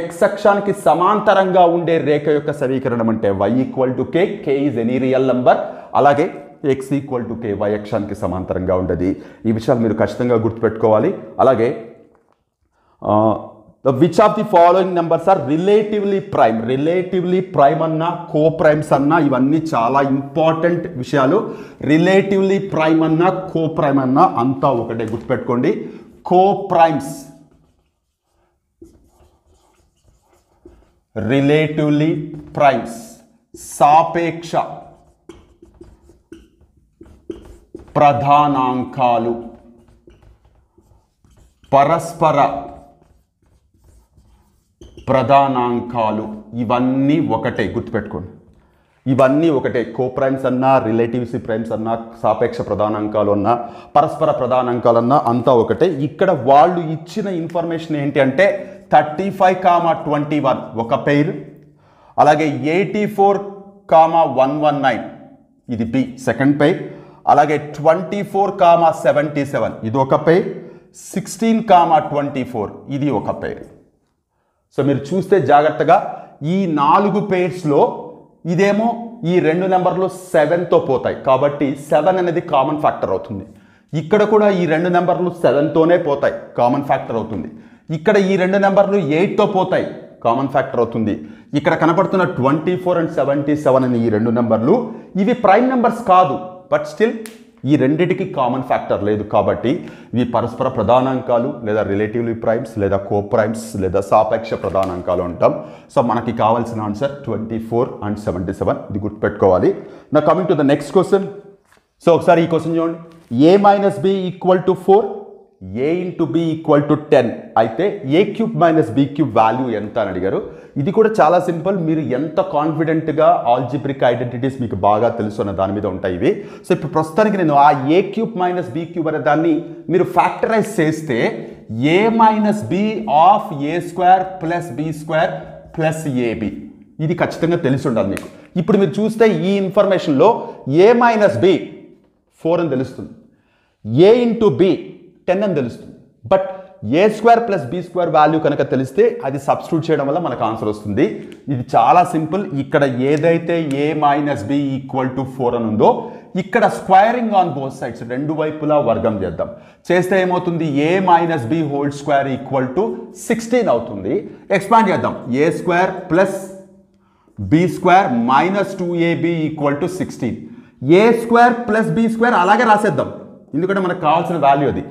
Speaker 1: ఎక్స్ అక్షానికి సమాంతరంగా ఉండే రేఖ యొక్క సమీకరణం అంటే y equal to k, k is any real number. అలాగే x equal to k y అక్షానికి సమాంతరంగా ఉండేది. ఈ విషయాలు మీరు ఖచ్చితంగా గుర్తుపెట్టుకోవాలి. అలాగే which of the following numbers are relatively prime, relatively prime అన్నా కో ప్రైమ్స్ అన్నా ఇవన్నీ చాలా ఇంపార్టెంట్ విషయాలు. రిలేటివ్లీ ప్రైమ్ అన్నా కో ప్రైమ్ అన్నా అంతా ఒకటే గుర్తుపెట్టుకోండి. కో ప్రైమ్స్, రిలేటివ్లీ ప్రైమ్స్, సాపేక్ష ప్రధానాంకాలు, పరస్పర ప్రధానాంకాలు ఇవన్నీ ఒకటే గుర్తుపెట్టుకోండి. ఇవన్నీ ఒకటే. కో ప్రైమ్స్ అన్నా, రిలేటివ్స్ ప్రైమ్స్ అన్నా, సాపేక్ష ప్రధానాంకాలు అన్నా, పరస్పర ప్రధానాంకాలు అన్నా అంతా ఒకటే. ఇక్కడ వాళ్ళు ఇచ్చిన ఇన్ఫర్మేషన్ ఏంటి అంటే 35,21 ఒక పెయిర్, అలాగే 84,119 ఇది బి సెకండ్ పెయిర్, అలాగే 24,77 ఇది ఒక పెయిర్, 16,24 ఇది ఒక పెయిర్. సో మీరు చూస్తే జాగ్రత్తగా ఈ 4 పెయిర్స్లో ఇదేమో ఈ 2 నెంబర్లు 7తో పోతాయి కాబట్టి 7 అనేది కామన్ ఫ్యాక్టర్ అవుతుంది. ఇక్కడ కూడా ఈ 2 నెంబర్లు 7తోనే పోతాయి, కామన్ ఫ్యాక్టర్ అవుతుంది. ఇక్కడ ఈ 2 నెంబర్లు 8తో పోతాయి, కామన్ ఫ్యాక్టర్ అవుతుంది. ఇక్కడ కనపడుతున్న 24 అండ్ 77 అనే ఈ 2 నెంబర్లు ఇవి ప్రైమ్ నెంబర్స్ కాదు, బట్ స్టిల్ ఈ రెండిటికి కామన్ ఫ్యాక్టర్ లేదు కాబట్టి ఇవి పరస్పర ప్రధానాంకాలు లేదా రిలేటివ్లీ ప్రైమ్స్ లేదా కో ప్రైమ్స్ లేదా సాపేక్ష ప్రధానాంకాలు అంటాం. సో మనకి కావాల్సిన ఆన్సర్ 24 అండ్ 77 ఇది గుర్తుపెట్టుకోవాలి. నా coming to the next question. So ఒకసారి ఈ క్వశ్చన్ చూడండి. a minus b equal to 4, a into b equal to 10 అయితే a cube minus b cube value ఎంత అని అడిగారు. ఇది కూడా చాలా సింపుల్. మీరు ఎంత కాన్ఫిడెంట్గా ఆల్జిబ్రిక్ ఐడెంటిటీస్ మీకు బాగా తెలుసు అన్న దాని మీద ఉంటాయి ఇవి. సో ఇప్పుడు ప్రస్తుతానికి నేను ఆ a cube minus b cube అనే దాన్ని మీరు ఫ్యాక్టరైజ్ చేస్తే a minus b of a square plus b square plus ab ఇది ఖచ్చితంగా తెలిసి ఉండాలి మీకు. ఇప్పుడు మీరు చూస్తే ఈ ఇన్ఫర్మేషన్లో a మైనస్ b 4 అని తెలుస్తుంది, a ఇంటూ b 10 అని తెలుస్తుంది. But a square plus b square value కనుక తెలిస్తే అది సబ్స్టిట్యూట్ చేయడం వల్ల మనకు ఆన్సర్ వస్తుంది. ఇది చాలా సింపుల్. ఇక్కడ ఏదైతే a minus b equal to 4 అని ఉందో ఇక్కడ స్క్వేరింగ్ ఆన్ బోత్ సైడ్స్, రెండు వైపులా వర్గం చేద్దాం. చేస్తే ఏమవుతుంది, a minus b whole square equal to 16 అవుతుంది. ఎక్స్పాండ్ చేద్దాం, a square plus b square minus 2ab equal to 16. a square plus b square అలాగే రాసేద్దాం ఎందుకంటే మనకు కావాల్సిన వాల్యూ అది,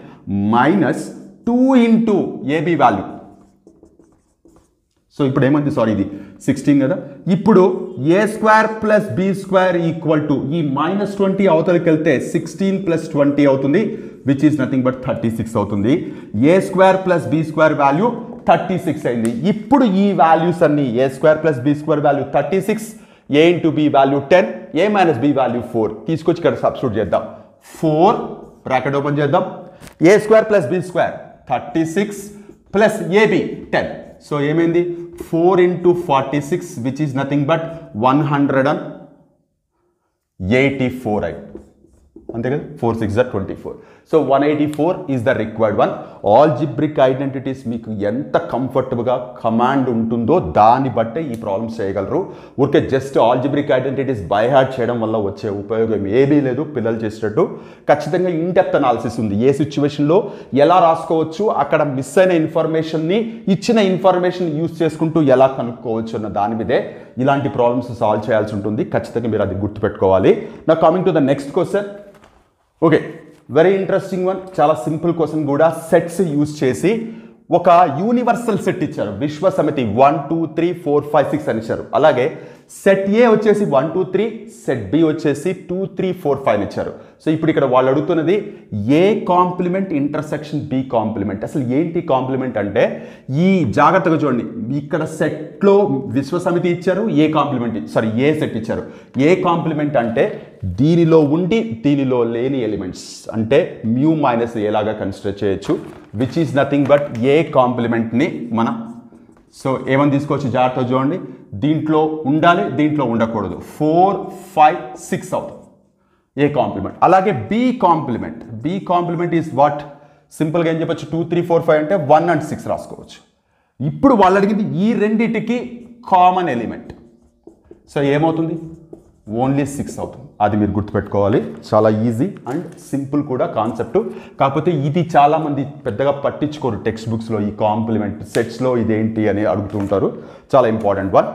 Speaker 1: minus 2 into AB value. So ఇప్పుడు ఏమైంది, సారీ ఇది 16 కదా. ఇప్పుడు A square plus B square equal to ఈ మైనస్ 20 అవతలకి వెళ్తే 16 ప్లస్ 20 అవుతుంది, విచ్ ఈస్ నథింగ్ బట్ 36 అవుతుంది. A square plus B square value 36 అయింది. ఇప్పుడు ఈ వాల్యూస్ అన్ని A square plus B square value 36, A into B value 10, A minus B value 4 తీసుకొచ్చి ఇక్కడ సబ్స్టిట్యూట్ చేద్దాం. 4 బ్రాకెట్ ఓపెన్ చేద్దాం, A square plus B square 36 plus AB 10. So ఏమైంది, 4 into 46 which is nothing but 184 అయింది. అంతే కదా, 4 6 24. So 184 is the required one. Algebraic identities మీకు ఎంత కంఫర్టబుల్గా కమాండ్ ఉంటుందో దాన్ని బట్టే ఈ ప్రాబ్లమ్స్ చేయగలరు. ఊరికే just algebraic identities by heart చేయడం వల్ల వచ్చే ఉపయోగం ఏమీ లేదు పిల్లలు చేసేటట్టు. ఖచ్చితంగా ఇన్ డెప్త్ అనాలిసిస్ ఉంది, ఏ సిచ్యువేషన్లో ఎలా రాసుకోవచ్చు, అక్కడ మిస్ అయిన ఇన్ఫర్మేషన్ని ఇచ్చిన ఇన్ఫర్మేషన్ యూజ్ చేసుకుంటూ ఎలా కనుక్కోవచ్చు అన్న దాని మీదే ఇలాంటి ప్రాబ్లమ్స్ సాల్వ్ చేయాల్సి ఉంటుంది. ఖచ్చితంగా మీరు అది గుర్తుపెట్టుకోవాలి. నా coming to the next question. Okay, very interesting one, చాలా సింపుల్ క్వశ్చన్ కూడా. సెట్స్ యూజ్ చేసి ఒక యూనివర్సల్ సెట్ ఇచ్చారు, విశ్వ సమితి 1 2 3 4 5 6 అని ఇచ్చారు. అలాగే సెట్ ఏ వచ్చేసి 1 2 3, సెట్ బి వచ్చేసి 2 3 4 5 ఇచ్చారు. సో ఇప్పుడు ఇక్కడ వాళ్ళు అడుగుతున్నది ఏ కాంప్లిమెంట్ ఇంటర్సెక్షన్ బి కాంప్లిమెంట్. అసలు ఏంటి కాంప్లిమెంట్ అంటే, ఈ జాగ్రత్తగా చూడండి, ఇక్కడ సెట్లో విశ్వ సమితి ఇచ్చారు, ఏ కాంప్లిమెంట్ ఏ సెట్ ఇచ్చారు. ఏ కాంప్లిమెంట్ అంటే దీనిలో ఉండి దీనిలో లేని ఎలిమెంట్స్, అంటే మ్యూ మైనస్ ఏలాగా కన్సిడర్ చేయొచ్చు, విచ్ ఈజ్ నథింగ్ బట్ ఏ కాంప్లిమెంట్ని మనం. సో ఏమని తీసుకోవచ్చు, జాగ్రత్తగా చూడండి, దీంట్లో ఉండాలి దీంట్లో ఉండకూడదు. 4 5 6 అవుతుంది ఏ కాంప్లిమెంట్. అలాగే బి కాంప్లిమెంట్ ఈజ్ వాట్, సింపుల్గా ఏం చెప్పచ్చు, 2 3 4 5 అంటే 1 and 6 రాసుకోవచ్చు. ఇప్పుడు వాళ్ళు అడిగింది ఈ రెండిటికి కామన్ ఎలిమెంట్, సో ఏమవుతుంది, ఓన్లీ 6 అవుతుంది. అది మీరు గుర్తుపెట్టుకోవాలి, చాలా ఈజీ అండ్ సింపుల్ కూడా కాన్సెప్ట్. కాకపోతే ఇది చాలామంది పెద్దగా పట్టించుకోరు టెక్స్ట్ బుక్స్లో, ఈ కాంప్లిమెంట్ సెట్స్లో ఇదేంటి అని అడుగుతుంటారు. చాలా ఇంపార్టెంట్ వన్.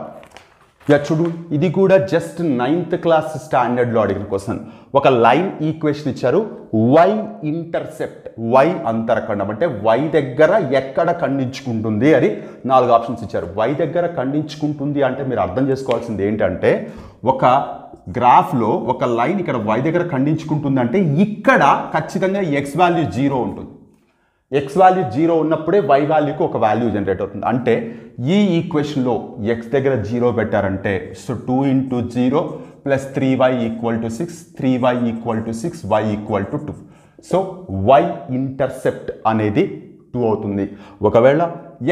Speaker 1: చూడు, ఇది కూడా జస్ట్ 9th క్లాస్ స్టాండర్డ్లో అడిగిన క్వశ్చన్. ఒక లైన్ ఈక్వేషన్ ఇచ్చారు, వై ఇంటర్సెప్ట్, వై అంతరఖండం అంటే వై దగ్గర ఎక్కడ ఖండించుకుంటుంది అని 4 ఆప్షన్స్ ఇచ్చారు. వై దగ్గర ఖండించుకుంటుంది అంటే మీరు అర్థం చేసుకోవాల్సింది ఏంటంటే, ఒక గ్రాఫ్లో ఒక లైన్ ఇక్కడ వై దగ్గర ఖండించుకుంటుంది అంటే ఇక్కడ ఖచ్చితంగా ఎక్స్ వాల్యూ 0 ఉంటుంది. ఎక్స్ వాల్యూ 0 ఉన్నప్పుడే వై వాల్యూకి ఒక వాల్యూ జనరేట్ అవుతుంది. అంటే ఈ ఈక్వేషన్లో ఎక్స్ దగ్గర 0 పెట్టారంటే, so 2 into 0 + 3y = 6, 3y = 6, y = 2. So Y intercept అనేది 2 అవుతుంది. ఒకవేళ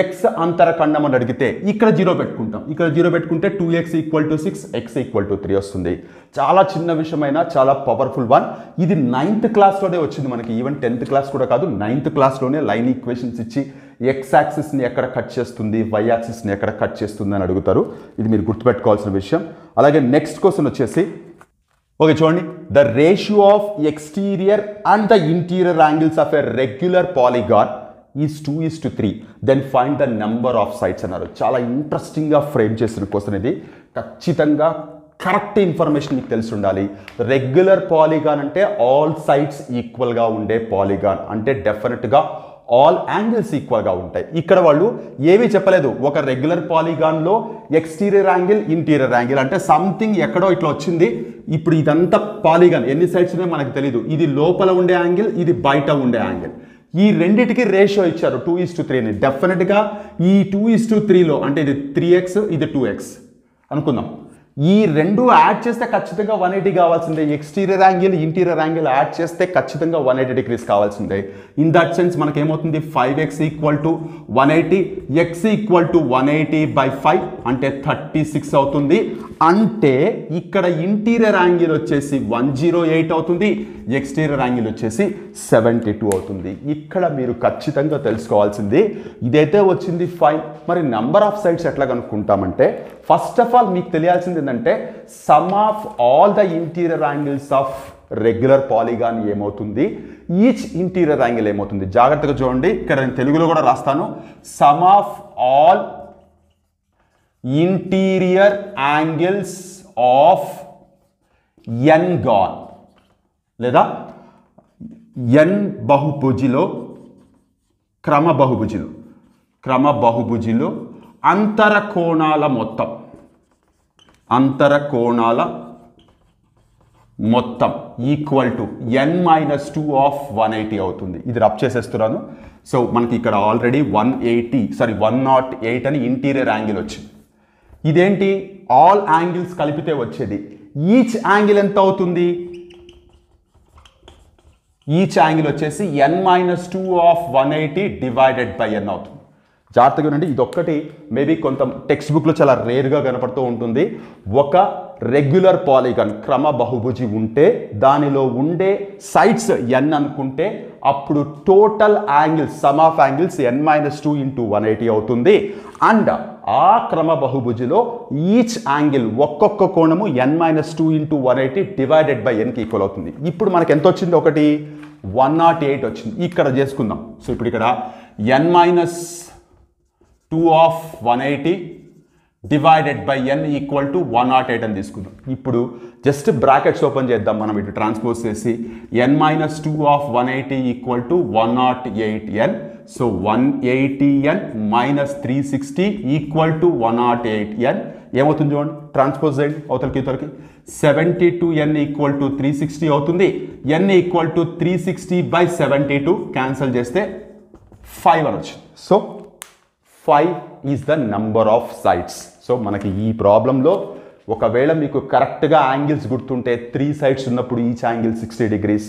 Speaker 1: ఎక్స్ అంతరఖండం అని అడిగితే ఇక్కడ 0 పెట్టుకుంటాం, ఇక్కడ 0 పెట్టుకుంటే 2x = 6, x = 3 వస్తుంది. చాలా చిన్న విషయమైనా చాలా పవర్ఫుల్ వన్. ఇది 9th క్లాస్లోనే వచ్చింది మనకి, ఈవెన్ 10th క్లాస్ కూడా కాదు, 9th క్లాస్లోనే లైన్ ఈక్వేషన్స్ ఇచ్చి ఎక్స్ యాక్సిస్ని ఎక్కడ కట్ చేస్తుంది, వై యాక్సిస్ని ఎక్కడ కట్ చేస్తుంది అని అడుగుతారు. ఇది మీరు గుర్తుపెట్టుకోవాల్సిన విషయం. అలాగే నెక్స్ట్ క్వశ్చన్ వచ్చేసి, ఓకే చూడండి, the ratio of exterior and the interior angles of a regular polygon is 2:3, then find the number of sides అన్నారు. చాలా ఇంట్రెస్టింగ్గా ఫ్రేమ్ చేసిన క్వశ్చన్ ఇది. ఖచ్చితంగా కరెక్ట్ ఇన్ఫర్మేషన్ మీకు తెలిసి ఉండాలి. రెగ్యులర్ పాలిగాన్ అంటే ఆల్ సైడ్స్ ఈక్వల్గా ఉండే పాలిగాన్, అంటే డెఫినెట్గా ఆల్ యాంగిల్స్ ఈక్వల్గా ఉంటాయి. ఇక్కడ వాళ్ళు ఏమీ చెప్పలేదు, ఒక రెగ్యులర్ పాలిగాన్లో ఎక్స్టీరియర్ యాంగిల్ ఇంటీరియర్ యాంగిల్ అంటే సంథింగ్ ఎక్కడో ఇట్లా వచ్చింది. ఇప్పుడు ఇదంతా పాలిగాన్ ఎన్ని సైడ్స్ ఉన్నాయో మనకు తెలియదు. ఇది లోపల ఉండే యాంగిల్, ఇది బయట ఉండే యాంగిల్. ఈ రెండిటికి రేషియో ఇచ్చారు 2:3ని. డెఫినెట్గా ఈ 2:3లో అంటే ఇది 3x ఇది 2x అనుకుందాం. ఈ రెండు యాడ్ చేస్తే ఖచ్చితంగా 180 కావాల్సిందే. Exterior angle interior angle add చేస్తే ఖచ్చితంగా 180 degrees కావాల్సిందే. ఇన్ దట్ సెన్స్ మనకేమవుతుంది, 5x = 180, x = 180/5 అంటే 36 అవుతుంది. అంటే ఇక్కడ ఇంటీరియర్ యాంగిల్ వచ్చేసి 108 అవుతుంది, ఎక్స్టీరియర్ యాంగిల్ వచ్చేసి 72 అవుతుంది. ఇక్కడ మీరు ఖచ్చితంగా తెలుసుకోవాల్సింది ఇదైతే వచ్చింది ఫైన్. మరి నెంబర్ ఆఫ్ సైడ్స్ ఎట్లా కనుక్కుంటామంటే, ఫస్ట్ ఆఫ్ ఆల్ మీకు తెలియాల్సింది ఏంటంటే, sum of all the interior angles of regular polygon ఏమవుతుంది, ఈచ్ ఇంటీరియర్ యాంగిల్ ఏమవుతుంది. జాగ్రత్తగా చూడండి, ఇక్కడ నేను తెలుగులో కూడా రాస్తాను. Sum of all interior angles of N gon లేదా ఎన్ బహుభుజిలో క్రమ బహుభుజిలో అంతర కోణాల మొత్తం ఈక్వల్ టు n-2 ఆఫ్ 180 అవుతుంది. ఇది రబ్ చేసేస్తున్నాను. సో మనకి ఇక్కడ ఆల్రెడీ 108 అని ఇంటీరియర్ యాంగిల్ వచ్చింది. ఇదేంటి, ఆల్ యాంగిల్స్ కలిపితే వచ్చేది. ఈచ్ యాంగిల్ ఎంత అవుతుంది, ఈచ్ యాంగిల్ వచ్చేసి n-2 of 180 divided by n అవుతుంది. జాగ్రత్తగా ఉండండి, ఇదొక్కటి మేబీ కొంత టెక్స్ట్ బుక్లో చాలా రేర్గా కనపడుతూ ఉంటుంది. ఒక రెగ్యులర్ పాలిగాన్ క్రమ బహుభుజి ఉంటే దానిలో ఉండే సైడ్స్ n అనుకుంటే అప్పుడు total angles some of angles n-2 × 180 అవుతుంది. అండ్ ఆ క్రమ బహుభుజిలో ఈచ్ యాంగిల్ ఒక్కొక్క కోణము n-2 × 180 డివైడెడ్ బై nకి ఈక్వల్ అవుతుంది. ఇప్పుడు మనకి ఎంత వచ్చింది, ఒకటి 108 వచ్చింది. ఇక్కడ చేసుకుందాం. సో ఇప్పుడు ఇక్కడ n-2 of 180 divided by N equal to 108 అని తీసుకుందాం. ఇప్పుడు జస్ట్ బ్రాకెట్స్ ఓపెన్ చేద్దాం మనం, ఇటు ట్రాన్స్పోజ్ చేసి n minus 2 of 180 equal to 108n. So 180n minus 360 equal to 108n. ఏమవుతుంది చూడండి, ట్రాన్స్పోజ్ చేయండి అవతలకి ఇవతలకి. 72n ఈక్వల్ టు 360 అవుతుంది. n equal to 360 by 72 cancel చేస్తే 5 అనొచ్చు. So 5 is the number of sides. So మనకి ఈ ప్రాబ్లంలో ఒకవేళ మీకు కరెక్ట్గా యాంగిల్స్ గుర్తుంటే 3 సైడ్స్ ఉన్నప్పుడు ఈచ్ యాంగిల్ 60 degrees,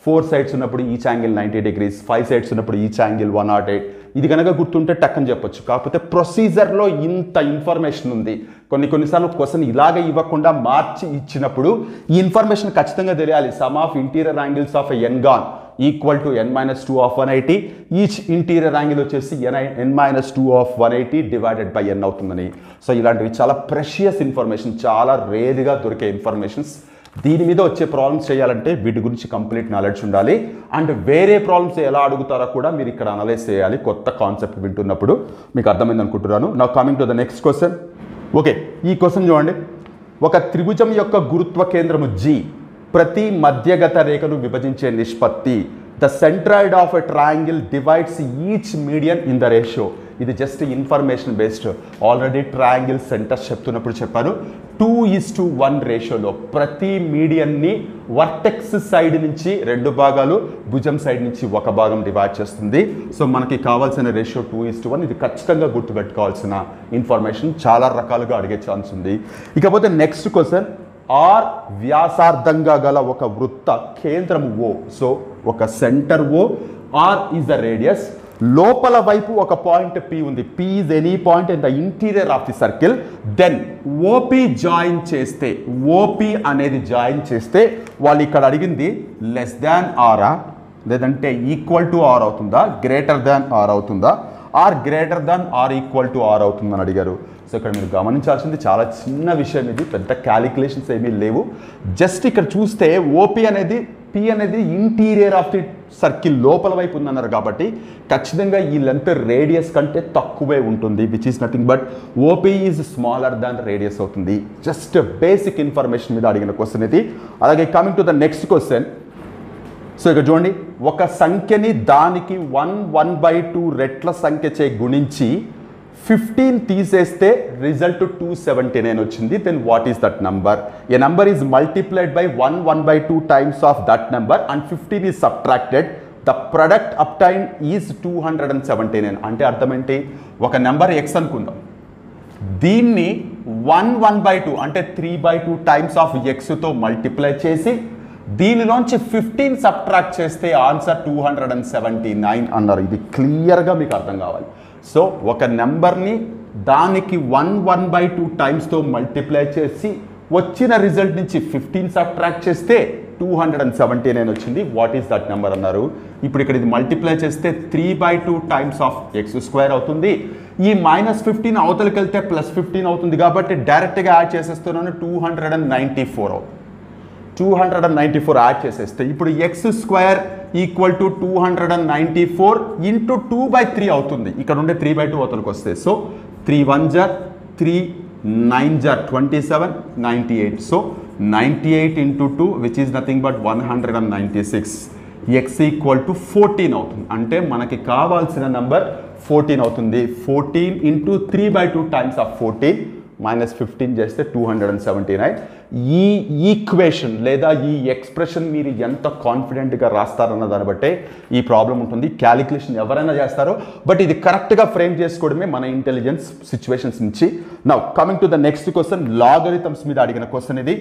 Speaker 1: 4 సైడ్స్ ఉన్నప్పుడు ఈచ్ యాంగిల్ 90 degrees, 5 సైడ్స్ ఉన్నప్పుడు ఈచ్ యాంగిల్ 108. ఇది కనుక గుర్తుంటే టక్కని చెప్పొచ్చు. కాకపోతే ప్రొసీజర్లో ఇంత ఇన్ఫర్మేషన్ ఉంది. కొన్నిసార్లు క్వశ్చన్ ఇలాగే ఇవ్వకుండా మార్చి ఇచ్చినప్పుడు ఈ ఇన్ఫర్మేషన్ ఖచ్చితంగా తెలియాలి. Sum of interior angles of N gon equal to n minus 2 of 180. Each interior angle వచ్చేసి n minus 2 of 180 divided by n అవుతుందని. సో ఇలాంటివి చాలా ప్రెషియస్ ఇన్ఫర్మేషన్, చాలా రేర్గా దొరికే ఇన్ఫర్మేషన్స్. దీని మీద వచ్చే ప్రాబ్లమ్స్ చేయాలంటే వీటి గురించి కంప్లీట్ నాలెడ్జ్ ఉండాలి. అండ్ వేరే ప్రాబ్లమ్స్ ఎలా అడుగుతారో కూడా మీరు ఇక్కడ అనలైజ్ చేయాలి. కొత్త కాన్సెప్ట్ వింటున్నప్పుడు మీకు అర్థమైంది అనుకుంటున్నాను. Now coming to the next question. Okay, ఈ క్వశ్చన్ చూడండి. ఒక త్రిభుజం యొక్క గురుత్వ కేంద్రము G ప్రతి మధ్యగత రేఖను విభజించే నిష్పత్తి. The centroid of a triangle divides each median in the ratio. ఇది just information based. Already triangle centres చెప్తున్నప్పుడు చెప్పాను 2:1 రేషియోలో ప్రతి మీడియన్ని వర్టెక్స్ సైడ్ నుంచి 2 భాగాలు, భుజం సైడ్ నుంచి 1 భాగం డివైడ్ చేస్తుంది. సో మనకి కావాల్సిన రేషియో 2:1. ఇది ఖచ్చితంగా గుర్తుపెట్టుకోవాల్సిన ఇన్ఫర్మేషన్. చాలా రకాలుగా అడిగే ఛాన్స్ ఉంది. ఇకపోతే నెక్స్ట్ క్వశ్చన్. ఆర్ వ్యాసార్థంగా గల ఒక వృత్త కేంద్రము O. సో ఒక centre O, R is the radius. లోపల వైపు ఒక పాయింట్ P ఉంది. P is any point in the interior of the circle. Then OP join చేస్తే, OP అనేది జాయిన్ చేస్తే వాళ్ళు ఇక్కడ అడిగింది లెస్ దాన్ ఆరా, లేదంటే ఈక్వల్ టు ఆర్ అవుతుందా, గ్రేటర్ దాన్ ఆర్ అవుతుందా, or greater than R equal to R అవుతుందని అడిగారు. సో ఇక్కడ మీరు గమనించాల్సింది చాలా చిన్న విషయం. ఇది పెద్ద క్యాలిక్యులేషన్స్ ఏమీ లేవు. జస్ట్ ఇక్కడ చూస్తే ఓపీ అనేది, పి అనేది ఇంటీరియర్ ఆఫ్ ది సర్కిల్ లోపల వైపు ఉందన్నారు కాబట్టి ఖచ్చితంగా ఈ లెంత్ రేడియస్ కంటే తక్కువే ఉంటుంది. Which is nothing but OP is smaller than radius అవుతుంది. జస్ట్ బేసిక్ ఇన్ఫర్మేషన్ మీద అడిగిన క్వశ్చన్ ఇది. అలాగే coming to the next question. So ఇక్కడ చూడండి, ఒక సంఖ్యని దానికి 1/2 రెట్ల సంఖ్యచే గుణించి 15 తీసేస్తే రిజల్ట్ 279 వచ్చింది. Then what is that number? A number is multiplied by 1/2 times of that number and 15 is subtracted. The product obtained is 279. అంటే అర్థం ఏంటి? ఒక నెంబర్ ఎక్స్ అనుకుందాం, దీన్ని 1/2 అంటే 3/2 టైమ్స్ ఆఫ్ ఎక్స్తో మల్టిప్లై చేసి దీనిలోంచి 15 సబ్ట్రాక్ట్ చేస్తే ఆన్సర్ 279 అన్నారు. ఇది క్లియర్గా మీకు అర్థం కావాలి. సో ఒక నెంబర్ని దానికి 1/2 టైమ్స్తో మల్టిప్లై చేసి వచ్చిన రిజల్ట్ నుంచి 15 సబ్ట్రాక్ట్ చేస్తే 279 వచ్చింది. వాట్ ఈస్ దట్ నెంబర్ అన్నారు. ఇప్పుడు ఇక్కడ ఇది మల్టిప్లై చేస్తే 3/2 టైమ్స్ ఆఫ్ x² అవుతుంది. ఈ -15 అవతలకి వెళ్తే +15 అవుతుంది కాబట్టి డైరెక్ట్గా యాడ్ చేసేస్తున్నాను. 294 అవుతుంది. 294 యాడ్ చేసేస్తే ఇప్పుడు x² ఈక్వల్ టు 294 ఇంటూ 2/3 అవుతుంది. ఇక్కడ ఉండే 3/2 అవతలకి వస్తే so 3 1 జర్ 3 9 జర్ 27 98. So 98 into 2 which is nothing but 196. x equal to 14 అవుతుంది. అంటే మనకి కావాల్సిన నంబర్ 14 అవుతుంది. 14 ఇంటూ 3/2 టైమ్స్ ఆఫ్ 14 -15 చేస్తే 279. ఈ ఈక్వేషన్ లేదా ఈ ఎక్స్ప్రెషన్ మీరు ఎంత కాన్ఫిడెంట్గా రాస్తారన్న దాన్ని బట్టే ఈ ప్రాబ్లం ఉంటుంది. క్యాలిక్యులేషన్ ఎవరైనా చేస్తారో, బట్ ఇది కరెక్ట్గా ఫ్రేమ్ చేసుకోవడమే మన ఇంటెలిజెన్స్ సిచ్యువేషన్స్ నుంచి. Now coming to the next question. Logarithms మీద అడిగిన క్వశ్చన్ ఇది.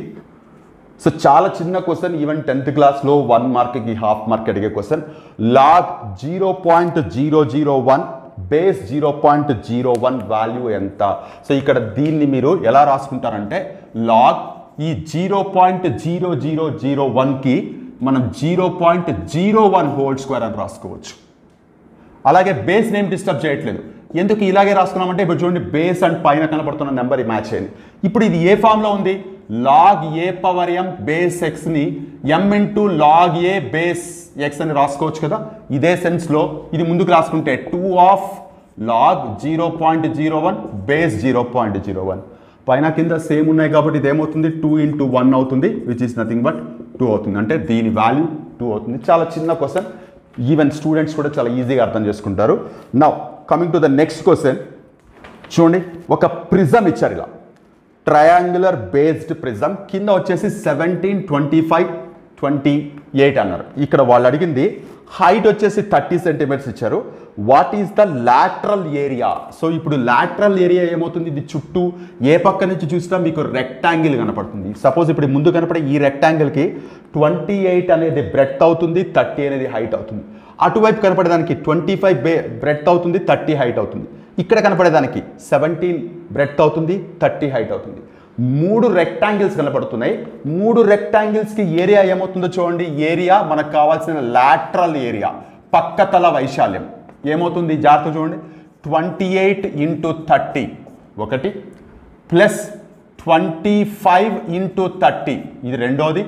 Speaker 1: సో చాలా చిన్న క్వశ్చన్. ఈవెన్ 10th క్లాస్లో 1 మార్క్కి హాఫ్ మార్క్ అడిగే క్వశ్చన్. లాగ్ 0.001 బేస్ 0.01 వాల్యూ ఎంత? సో ఇక్కడ దీన్ని మీరు ఎలా రాసుకుంటారంటే లాగ్ ఈ 0.0001కి మనం 0.01 హోల్ స్క్వేర్ అని రాసుకోవచ్చు. అలాగే బేస్ నేమ్ డిస్టర్బ్ చేయట్లేదు. ఎందుకు ఇలాగే రాసుకున్నామంటే ఇప్పుడు చూడండి, బేస్ అండ్ పైన కనపడుతున్న నెంబర్ మ్యాచ్ అయింది. ఇప్పుడు ఇది ఏ ఫామ్లో ఉంది? Log a power m base ఎక్స్ని m into log a base x అని రాసుకోవచ్చు కదా. ఇదే సెన్స్లో ఇది ముందుకు రాసుకుంటే 2 ఆఫ్ లాగ్ 0.01 బేస్ 0.01 పైన కింద సేమ్ ఉన్నాయి కాబట్టి ఇది ఏమవుతుంది 2 into 1 అవుతుంది విచ్ ఈస్ నథింగ్ బట్ 2 అవుతుంది అంటే దీని వాల్యూ 2 అవుతుంది చాలా చిన్న క్వశ్చన్ ఈవెన్ స్టూడెంట్స్ కూడా చాలా ఈజీగా అర్థం చేసుకుంటారు now coming to the next question చూడండి ఒక ప్రిజం ఇచ్చారు ఇలా ట్రయాంగులర్ బేస్డ్ ప్రిజం కింద వచ్చేసి 17, 25, 28 అన్నారు ఇక్కడ వాళ్ళు అడిగింది హైట్ వచ్చేసి 30 సెంటీమీటర్స్ ఇచ్చారు what is the lateral area so ఇప్పుడు లాటరల్ ఏరియా ఏమవుతుంది ఇది చుట్టూ ఏ పక్క నుంచి చూసినా మీకు రెక్టాంగిల్ కనపడుతుంది సపోజ్ ఇప్పుడు ముందు కనపడే ఈ రెక్టాంగిల్కి 28 అనేది బ్రెడ్త్ అవుతుంది 30 అనేది హైట్ అవుతుంది అటువైపు కనపడేదానికి 25 బ్రెడ్త్ అవుతుంది 30 హైట్ అవుతుంది ఇక్కడ కనపడేదానికి 17 బ్రెడ్త్ అవుతుంది 30 హైట్ అవుతుంది మూడు రెక్టాంగిల్స్ కనపడుతున్నాయి మూడు రెక్టాంగిల్స్కి ఏరియా ఏమవుతుందో చూడండి ఏరియా మనకు కావాల్సిన లాటరల్ ఏరియా పక్కతల వైశాల్యం ఏమవుతుంది జాగ్రత్త చూడండి 28 into 30 ఒకటి ప్లస్ 25 into 30 ఇది రెండోది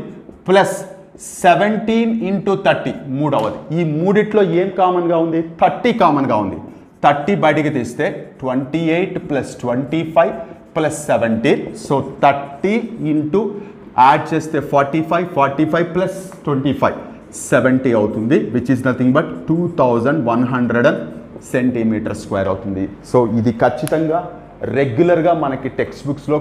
Speaker 1: ప్లస్ 17 into 30 మూడవది ఈ మూడిట్లో ఏం కామన్గా ఉంది 30 కామన్గా ఉంది 30 బయటికి తీస్తే 28 plus 25 plus 17 so 30 into add చేస్తే 45 ప్లస్ 25 70 అవుతుంది which is nothing but 2100 centimetre square అవుతుంది సో ఇది ఖచ్చితంగా రెగ్యులర్గా మనకి టెక్స్ట్ బుక్స్లో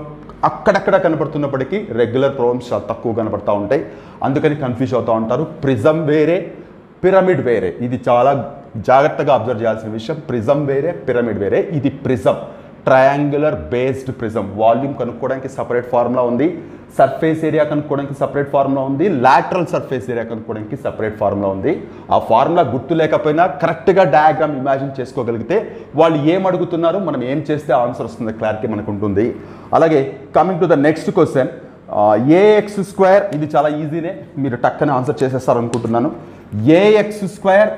Speaker 1: అక్కడక్కడ కనపడుతున్నప్పటికీ రెగ్యులర్ ప్రాబ్లమ్స్ చాలా తక్కువ కనపడుతూ ఉంటాయి అందుకని కన్ఫ్యూజ్ అవుతూ ఉంటారు ప్రిజం వేరే పిరమిడ్ వేరే ఇది చాలా జాగ్రత్తగా అబ్జర్వ్ చేయాల్సిన విషయం ప్రిజం వేరే పిరమిడ్ వేరే ఇది prism triangular based prism volume కనుక్కోవడానికి సపరేట్ ఫార్ములా ఉంది సర్ఫేస్ ఏరియా కనుక్కోవడానికి సపరేట్ ఫార్ములా ఉంది లాటరల్ సర్ఫేస్ ఏరియా కనుక్కోవడానికి సపరేట్ ఫార్ములా ఉంది ఆ ఫార్ములా గుర్తు లేకపోయినా కరెక్ట్గా డయాగ్రామ్ ఇమాజిన్ చేసుకోగలిగితే వాళ్ళు ఏం అడుగుతున్నారు మనం ఏం చేస్తే ఆన్సర్ వస్తుంది క్లారిటీ మనకు ఉంటుంది అలాగే coming to the next question a x square ఇది చాలా ఈజీనే మీరు టక్కనే ఆన్సర్ చేసేస్తారు అనుకుంటున్నాను a x square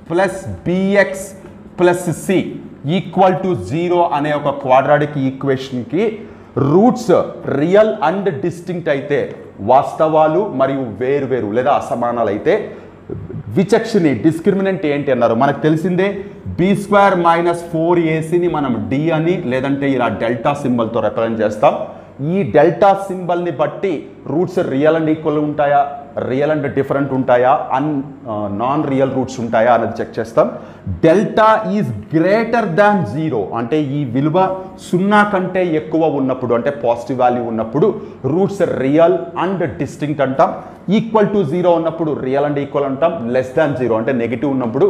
Speaker 1: plus b x plus c equal to 0 అనే ఒక క్వాడ్రాటిక్ ఈక్వేషన్కి రూట్స్ రియల్ అండ్ డిస్టింక్ట్ అయితే వాస్తవాలు మరియు వేరు లేదా అసమానాలు అయితే విచక్షణి డిస్క్రిమినెంట్ ఏంటి అన్నారు మనకు తెలిసిందే b² - 4ac మనం d అని లేదంటే ఇలా డెల్టా సింబల్తో రిప్రజెంట్ చేస్తాం ఈ డెల్టా సింబల్ని బట్టి రూట్స్ రియల్ అండ్ ఈక్వల్ ఉంటాయా రియల్ అండ్ డిఫరెంట్ ఉంటాయా నాన్ రియల్ రూట్స్ ఉంటాయా అనేది చెక్ చేస్తాం డెల్టా ఈజ్ గ్రేటర్ దాన్ 0 అంటే ఈ విలువ 0 కంటే ఎక్కువ ఉన్నప్పుడు అంటే పాజిటివ్ వాల్యూ ఉన్నప్పుడు రూట్స్ రియల్ అండ్ డిస్టింక్ట్ అంటాం ఈక్వల్ టు 0 ఉన్నప్పుడు రియల్ అండ్ ఈక్వల్ అంటాం లెస్ దాన్ 0 అంటే నెగిటివ్ ఉన్నప్పుడు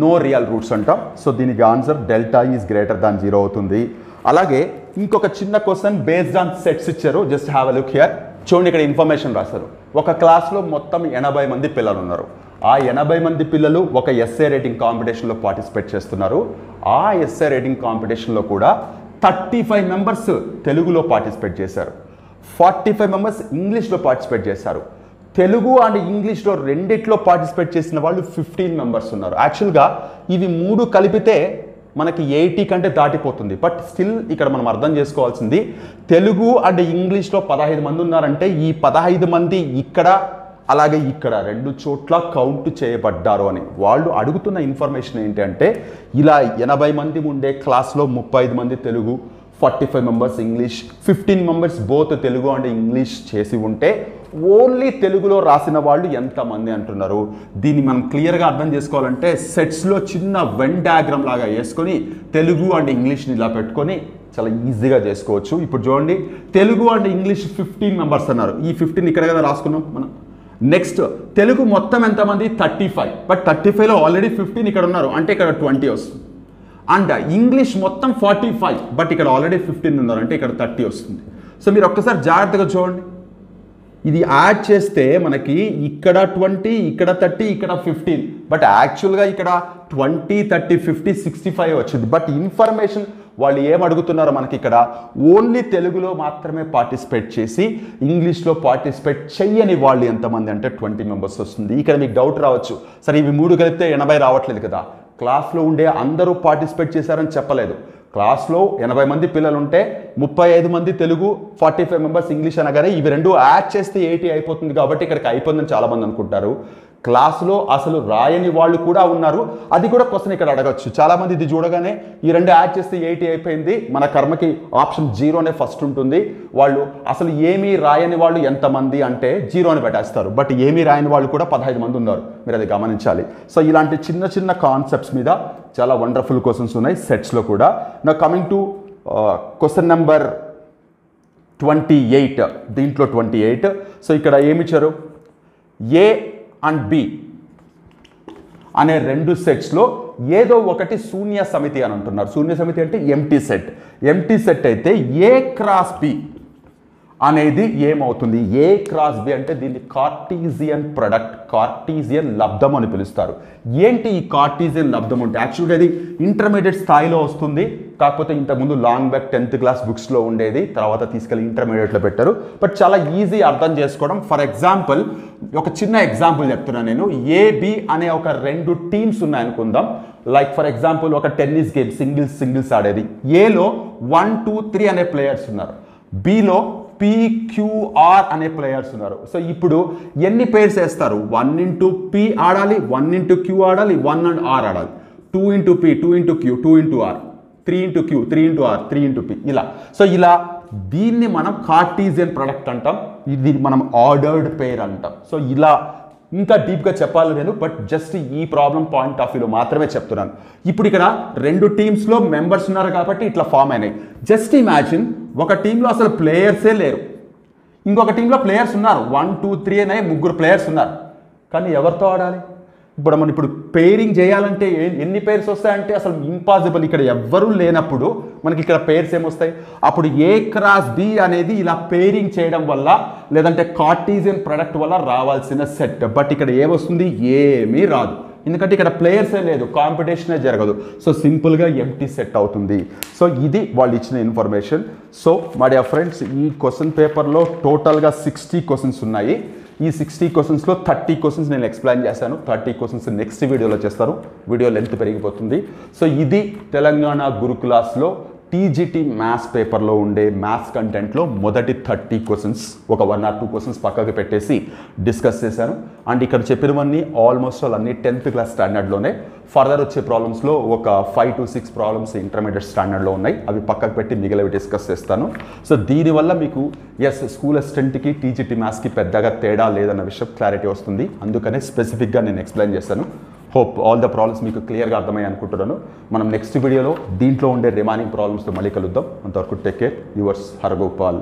Speaker 1: నో రియల్ రూట్స్ అంటాం సో దీనికి answer delta is greater than 0 అవుతుంది అలాగే ఇంకొక చిన్న క్వశ్చన్ బేస్డ్ ఆన్ సెట్స్ ఇచ్చారు just have a look here చూడండి ఇక్కడ ఇన్ఫర్మేషన్ రాశారు ఒక క్లాస్లో మొత్తం 80 మంది పిల్లలు ఉన్నారు ఆ 80 మంది పిల్లలు ఒక ఎస్ఏ రైటింగ్ కాంపిటీషన్లో పార్టిసిపేట్ చేస్తున్నారు ఆ ఎస్ఏ రైటింగ్ కాంపిటీషన్లో కూడా 35 మెంబర్స్ తెలుగులో పార్టిసిపేట్ చేశారు 45 మెంబర్స్ ఇంగ్లీష్లో పార్టిసిపేట్ చేశారు తెలుగు అండ్ ఇంగ్లీష్లో రెండిట్లో పార్టిసిపేట్ చేసిన వాళ్ళు 15 మెంబర్స్ ఉన్నారు యాక్చువల్గా ఇవి మూడు కలిపితే మనకి 80 కంటే దాటిపోతుంది బట్ స్టిల్ ఇక్కడ మనం అర్థం చేసుకోవాల్సింది తెలుగు అండ్ ఇంగ్లీష్లో 15 మంది ఉన్నారంటే ఈ 15 మంది ఇక్కడ అలాగే ఇక్కడ రెండు చోట్ల కౌంట్ చేయబడ్డారు అని వాళ్ళు అడుగుతున్న ఇన్ఫర్మేషన్ ఏంటి అంటే ఇలా 80 మంది ఉండే క్లాస్లో 35 మంది Telugu 45 members English 15 members both Telugu and English చేసి ఉంటే ఓన్లీ తెలుగులో రాసిన వాళ్ళు ఎంతమంది అంటున్నారు దీన్ని మనం క్లియర్గా అర్థం చేసుకోవాలంటే సెట్స్లో చిన్న వెన్ డయాగ్రామ్ లాగా వేసుకొని తెలుగు అండ్ ఇంగ్లీష్ని ఇలా పెట్టుకొని చాలా ఈజీగా చేసుకోవచ్చు ఇప్పుడు చూడండి తెలుగు అండ్ ఇంగ్లీష్ 15 మెంబర్స్ అన్నారు ఈ 15 ఇక్కడ కదా రాసుకున్నాం మనం నెక్స్ట్ తెలుగు మొత్తం ఎంతమంది 35 బట్ 35లో ఆల్రెడీ 15 ఇక్కడ ఉన్నారు అంటే ఇక్కడ 20 వస్తుంది అండ్ ఇంగ్లీష్ మొత్తం 45 బట్ ఇక్కడ ఆల్రెడీ 15 ఉన్నారు అంటే ఇక్కడ 30 వస్తుంది సో మీరు ఒక్కసారి జాగ్రత్తగా చూడండి ఇది యాడ్ చేస్తే మనకి ఇక్కడ 20 ఇక్కడ 30 ఇక్కడ 15 బట్ యాక్చువల్గా ఇక్కడ 20 30 50 65 వచ్చింది బట్ ఇన్ఫర్మేషన్ వాళ్ళు ఏం అడుగుతున్నారో మనకి ఇక్కడ ఓన్లీ తెలుగులో మాత్రమే పార్టిసిపేట్ చేసి ఇంగ్లీష్లో పార్టిసిపేట్ చెయ్యని వాళ్ళు ఎంతమంది అంటే 20 మెంబర్స్ వస్తుంది ఇక్కడ మీకు డౌట్ రావచ్చు సరే ఇవి మూడు కలిపితే 80 రావట్లేదు కదా క్లాస్లో ఉండే అందరూ పార్టిసిపేట్ చేశారని చెప్పలేదు క్లాస్లో 80 మంది పిల్లలు ఉంటే 35 మంది తెలుగు 45 మెంబర్స్ ఇంగ్లీష్ అనగానే ఇవి రెండు యాడ్ చేస్తే 80 అయిపోతుంది కాబట్టి ఇక్కడికి అయిపోతుందని చాలామంది అనుకుంటారు క్లాసులో అసలు రాయని వాళ్ళు కూడా ఉన్నారు. అది కూడా క్వశ్చన్ ఇక్కడ అడగచ్చు. చాలామంది ఇది చూడగానే ఈ రెండు యాడ్ చేస్తే 80 అయిపోయింది, మన కర్మకి ఆప్షన్ 0 అనే ఫస్ట్ ఉంటుంది. వాళ్ళు అసలు ఏమీ రాయని వాళ్ళు ఎంతమంది అంటే 0 అని పెట్టేస్తారు. బట్ ఏమీ రాయని వాళ్ళు కూడా 15 మంది ఉన్నారు. మీరు అది గమనించాలి. సో ఇలాంటి చిన్న చిన్న కాన్సెప్ట్స్ మీద చాలా వండర్ఫుల్ క్వశ్చన్స్ ఉన్నాయి సెట్స్లో కూడా. నా కమింగ్ టు క్వశ్చన్ నెంబర్ 28. దీంట్లో 28. సో ఇక్కడ ఏమిచ్చారు, ఏ అండ్ బి అనే రెండు సెట్స్లో ఏదో ఒకటి శూన్య సమితి అని అంటున్నారు. శూన్య సమితి అంటే ఎంటీ సెట్. ఎంటీ సెట్ అయితే ఏ క్రాస్ బి అనేది ఏమవుతుంది? ఏ క్రాస్ బి అంటే దీన్ని కార్టీజియన్ ప్రొడక్ట్, కార్టీజియన్ లబ్ధం అని పిలుస్తారు. ఏంటి ఈ కార్టీజియన్ లబ్ధం అంటే? యాక్చువల్గా ఇది ఇంటర్మీడియట్ స్థాయిలో వస్తుంది. కాకపోతే ఇంతకుముందు లాంగ్ బ్యాక్ 10th క్లాస్ బుక్స్లో ఉండేది, తర్వాత తీసుకెళ్ళి ఇంటర్మీడియట్లో పెట్టారు. బట్ చాలా ఈజీ అర్థం చేసుకోవడం. ఫర్ ఎగ్జాంపుల్ ఒక చిన్న ఎగ్జాంపుల్ చెప్తున్నాను నేను. ఏబి అనే ఒక రెండు టీమ్స్ ఉన్నాయనుకుందాం. లైక్ ఫర్ ఎగ్జాంపుల్ ఒక టెన్నిస్ గేమ్ సింగిల్స్ ఆడేది. ఏలో 1, 2, 3 అనే ప్లేయర్స్ ఉన్నారు. బిలో PQR అనే ప్లేయర్స్ ఉన్నారు. సో ఇప్పుడు ఎన్ని పేర్స్ వేస్తారు? 1 into P ఆడాలి, 1 into Q ఆడాలి, 1 and R ఆడాలి, 2 into P, 2 into Q, 2 into R, 3 into Q, 3 into R, 3 into P ఇలా. సో ఇలా దీన్ని మనం కార్టీజియన్ ప్రొడక్ట్ అంటాం. ఇది మనం ఆర్డర్డ్ పేర్ అంటాం. సో ఇలా ఇంకా డీప్గా చెప్పాలి నేను, బట్ జస్ట్ ఈ ప్రాబ్లం పాయింట్ ఆఫ్ వ్యూలో మాత్రమే చెప్తున్నాను. ఇప్పుడు ఇక్కడ రెండు టీమ్స్లో మెంబర్స్ ఉన్నారు కాబట్టి ఇట్లా ఫామ్ అయినాయి. జస్ట్ ఇమాజిన్ ఒక టీంలో అసలు ప్లేయర్సే లేరు, ఇంకొక టీంలో ప్లేయర్స్ ఉన్నారు. 1, 2, 3 అనే 3 ప్లేయర్స్ ఉన్నారు. కానీ ఎవరితో ఆడాలి? మనం ఇప్పుడు పెయిరింగ్ చేయాలంటే ఎన్ని పేర్స్ వస్తాయంటే అసలు ఇంపాసిబుల్. ఇక్కడ ఎవ్వరూ లేనప్పుడు మనకి ఇక్కడ పేర్స్ ఏమొస్తాయి? అప్పుడు ఏ క్రాస్ బి అనేది ఇలా పెయిరింగ్ చేయడం వల్ల, లేదంటే కార్టీజియన్ ప్రొడక్ట్ వల్ల రావాల్సిన సెట్. బట్ ఇక్కడ ఏమొస్తుంది? ఏమీ రాదు. ఎందుకంటే ఇక్కడ ప్లేయర్సే లేదు, కాంపిటీషనే జరగదు. సో సింపుల్గా ఎంటీ సెట్ అవుతుంది. సో ఇది వాళ్ళు ఇచ్చిన information. So my dear friends, ఈ క్వశ్చన్ పేపర్లో టోటల్గా 60 క్వశ్చన్స్ ఉన్నాయి. ఈ 60 క్వశ్చన్స్లో 30 క్వశ్చన్స్ నేను ఎక్స్ప్లెయిన్ చేశాను. 30 క్వశ్చన్స్ నెక్స్ట్ వీడియోలో చేస్తారు. వీడియో లెంత్ పెరిగిపోతుంది. సో ఇది తెలంగాణ గురుకులాస్లో టీజీటీ మ్యాథ్స్ పేపర్లో ఉండే మ్యాథ్స్ కంటెంట్లో మొదటి 30 క్వశ్చన్స్, ఒక 1 or 2 క్వశ్చన్స్ పక్కకి పెట్టేసి డిస్కస్ చేశాను. అండ్ ఇక్కడ చెప్పినవన్నీ ఆల్మోస్ట్ అన్నీ 10th క్లాస్ స్టాండర్డ్లోనే. ఫర్దర్ వచ్చే ప్రాబ్లమ్స్లో ఒక 5 to 6 ప్రాబ్లమ్స్ ఇంటర్మీడియట్ స్టాండర్డ్లో ఉన్నాయి. అవి పక్కకు పెట్టి మిగిలినవి డిస్కస్ చేస్తాను. సో దీనివల్ల మీకు స్కూల్ అసిస్టెంట్కి టీజీటీ మ్యాథ్స్కి పెద్దగా తేడా లేదన్న విషయం క్లారిటీ వస్తుంది. అందుకనే స్పెసిఫిక్గా నేను ఎక్స్ప్లెయిన్ చేస్తాను. హోప్ ఆల్ ద ప్రాబ్లమ్స్ మీకు క్లియర్గా అర్థమయ్యాయి అనుకుంటున్నాను. మనం నెక్స్ట్ వీడియోలో దీంట్లో ఉండే రిమైనింగ్ ప్రాబ్లమ్స్తో మళ్ళీ కలుద్దాం. అంతవరకు టేక్ కేర్. యువర్స్ హరగోపాల్.